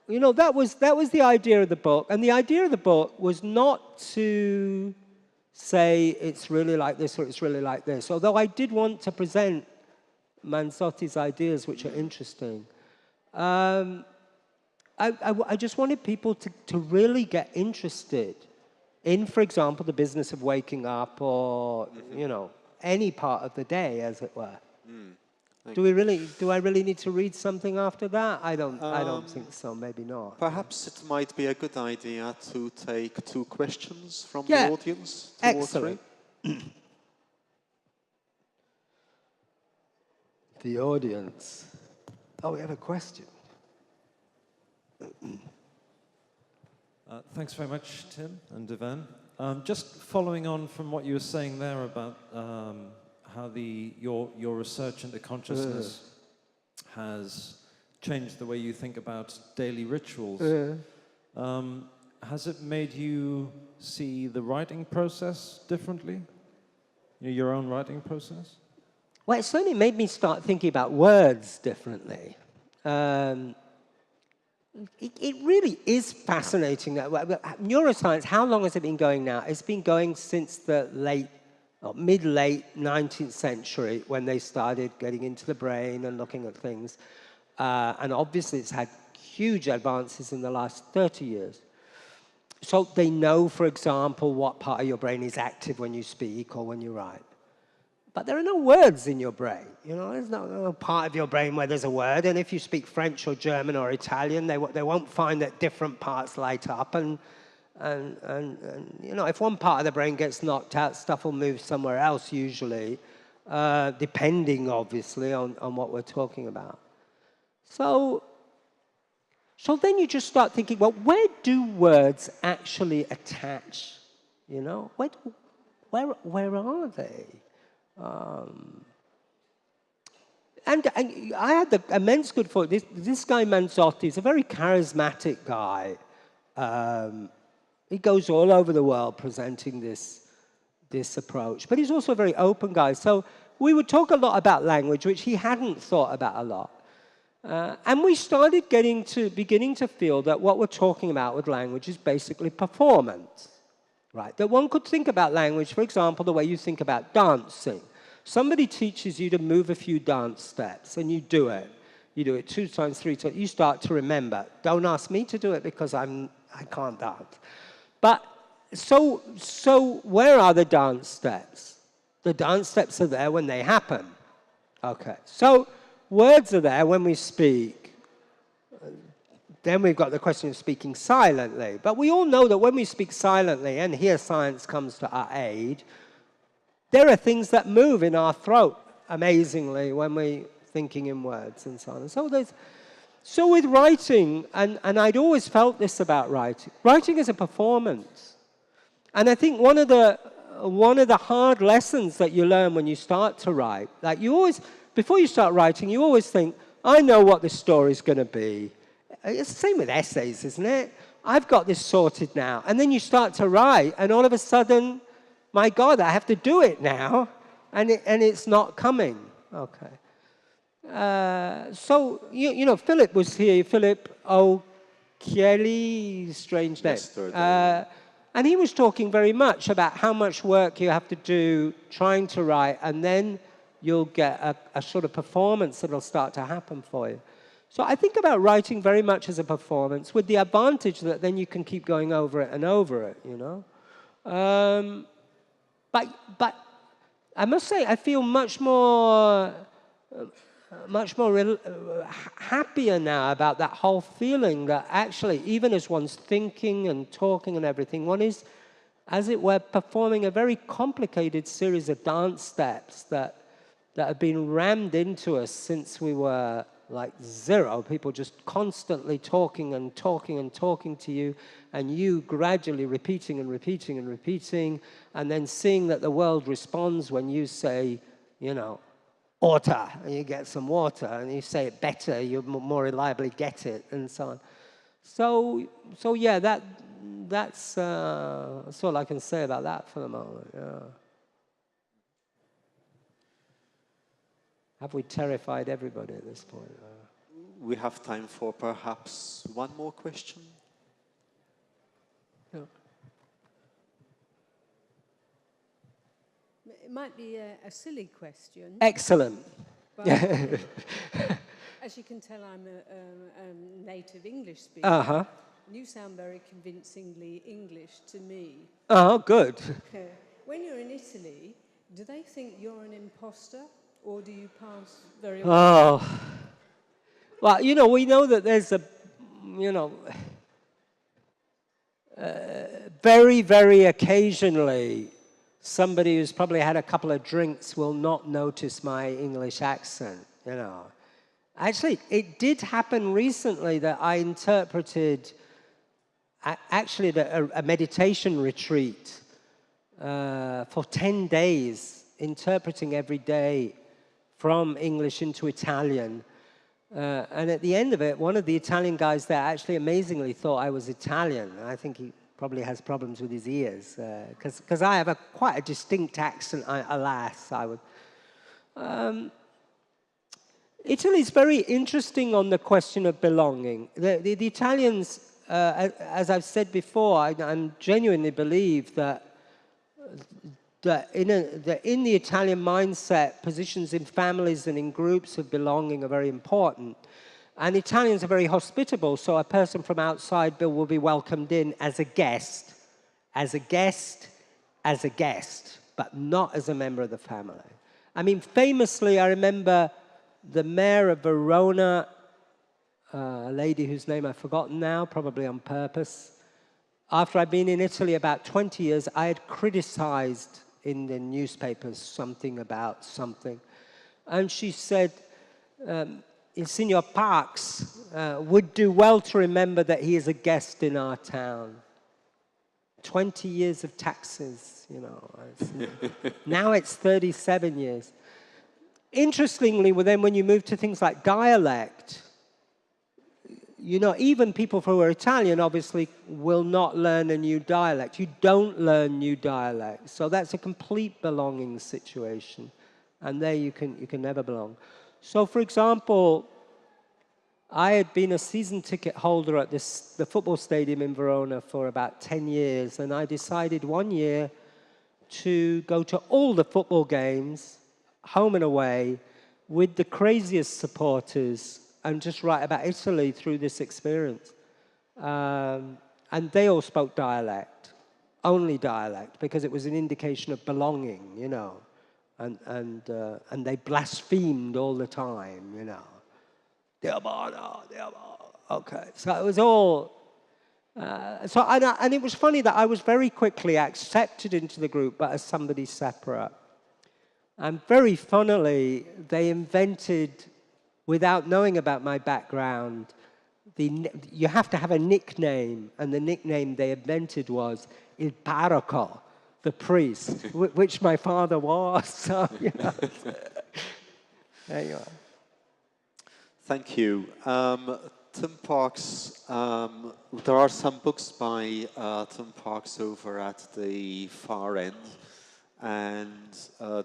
that was the idea of the book. And the idea of the book was not to say it's really like this or it's really like this, although I did want to present Manzotti's ideas, which are interesting. I just wanted people to really get interested in, for example, the business of waking up or, any part of the day, as it were. Do I really need to read something after that? I don't think so, maybe not. Perhaps it might be a good idea to take 2 questions from the audience. 2 excellent. or 3. The audience. Oh, we have a question. Thanks very much, Tim and Devan. Just following on from what you were saying there about how your research into consciousness has changed the way you think about daily rituals. Has it made you see the writing process differently? Your own writing process? Well, it certainly made me start thinking about words differently. It really is fascinating. That neuroscience, how long has it been going now? It's been going since the mid-late 19th century, when they started getting into the brain and looking at things. And obviously it's had huge advances in the last 30 years. So they know, for example, what part of your brain is active when you speak or when you write. But there are no words in your brain. There's no part of your brain where there's a word. And if you speak French or German or Italian, they won't find that different parts light up. And if one part of the brain gets knocked out, stuff will move somewhere else usually, depending obviously on what we're talking about. So then you just start thinking, well, where do words actually attach? Where are they? And I had the immense good fortune. This guy Manzotti is a very charismatic guy. He goes all over the world presenting this approach. But he's also a very open guy. So we would talk a lot about language, which he hadn't thought about a lot. And we started beginning to feel that what we're talking about with language is basically performance. Right? That one could think about language, for example, the way you think about dancing. Somebody teaches you to move a few dance steps, and you do it. You do it 2 times, 3 times. You start to remember. Don't ask me to do it because I can't dance. But so where are the dance steps? The dance steps are there when they happen. Okay. So words are there when we speak. Then we've got the question of speaking silently. But we all know that when we speak silently, and here science comes to our aid, there are things that move in our throat amazingly when we're thinking in words and so on. And so with writing, and I'd always felt this about writing is a performance. And I think one of the hard lessons that you learn when you start to write, like before you start writing, you always think, I know what the story's going to be. It's the same with essays, isn't it? I've got this sorted now. And then you start to write, and all of a sudden, my God, I have to do it now, and it's not coming. Okay. So, Philip was here, Philip O'Kelly, strange name. And he was talking very much about how much work you have to do trying to write, and then you'll get a sort of performance that'll start to happen for you. So I think about writing very much as a performance, with the advantage that then you can keep going over it and over it, But I must say, I feel much more happier now about that whole feeling that actually, even as one's thinking and talking and everything, one is as it were, performing a very complicated series of dance steps that have been rammed into us since we were like 0. People just constantly talking and talking and talking to you, and you gradually repeating and repeating and repeating, and then seeing that the world responds when you say, you know, water, and you get some water, and you say it better, you more reliably get it, and so on. So yeah, that's all I can say about that for the moment. Yeah. Have we terrified everybody at this point? We have time for perhaps one more question. Yeah. It might be a silly question. Excellent. But as you can tell, I'm a native English speaker. Uh-huh. And you sound very convincingly English to me. Oh, good. When you're in Italy, do they think you're an imposter, or do you pass very well? Oh. Well, you know, we know that there's a, you know, very, very occasionally, somebody who's probably had a couple of drinks will not notice my English accent, you know. Actually, it did happen recently that I interpreted actually a meditation retreat for 10 days, interpreting every day from English into Italian. And at the end of it, one of the Italian guys there actually amazingly thought I was Italian. I think he probably has problems with his ears, because I have quite a distinct accent, alas, I would. Italy's very interesting on the question of belonging. The Italians, as I've said before, I genuinely believe that in the Italian mindset, positions in families and in groups of belonging are very important. And Italians are very hospitable, so a person from outside will be welcomed in as a guest, but not as a member of the family. I mean, famously, I remember the mayor of Verona, a lady whose name I've forgotten now, probably on purpose. After I'd been in Italy about 20 years, I had criticized in the newspapers something about something. And she said, Signor Parks would do well to remember that he is a guest in our town. 20 years of taxes, you know. Now it's 37 years. Interestingly, then when you move to things like dialect, you know, even people who are Italian obviously will not learn a new dialect. You don't learn new dialects. So that's a complete belonging situation. And there you can never belong. So for example, I had been a season ticket holder at the football stadium in Verona for about 10 years. And I decided one year to go to all the football games, home and away, with the craziest supporters, and just write about Italy through this experience. And they all spoke dialect, only dialect, because it was an indication of belonging, you know. And they blasphemed all the time, you know. Okay, so it was all... and it was funny that I was very quickly accepted into the group, but as somebody separate. And very funnily, they invented, without knowing about my background, you have to have a nickname, and the nickname they invented was Il Parroco, the priest, which my father was. So, you know. There you are. Thank you. Tim Parks, there are some books by Tim Parks over at the far end, and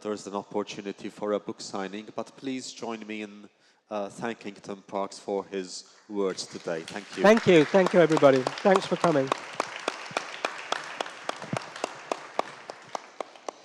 there's an opportunity for a book signing, but please join me in thanking Tim Parks for his words today. Thank you. Thank you, everybody. Thanks for coming.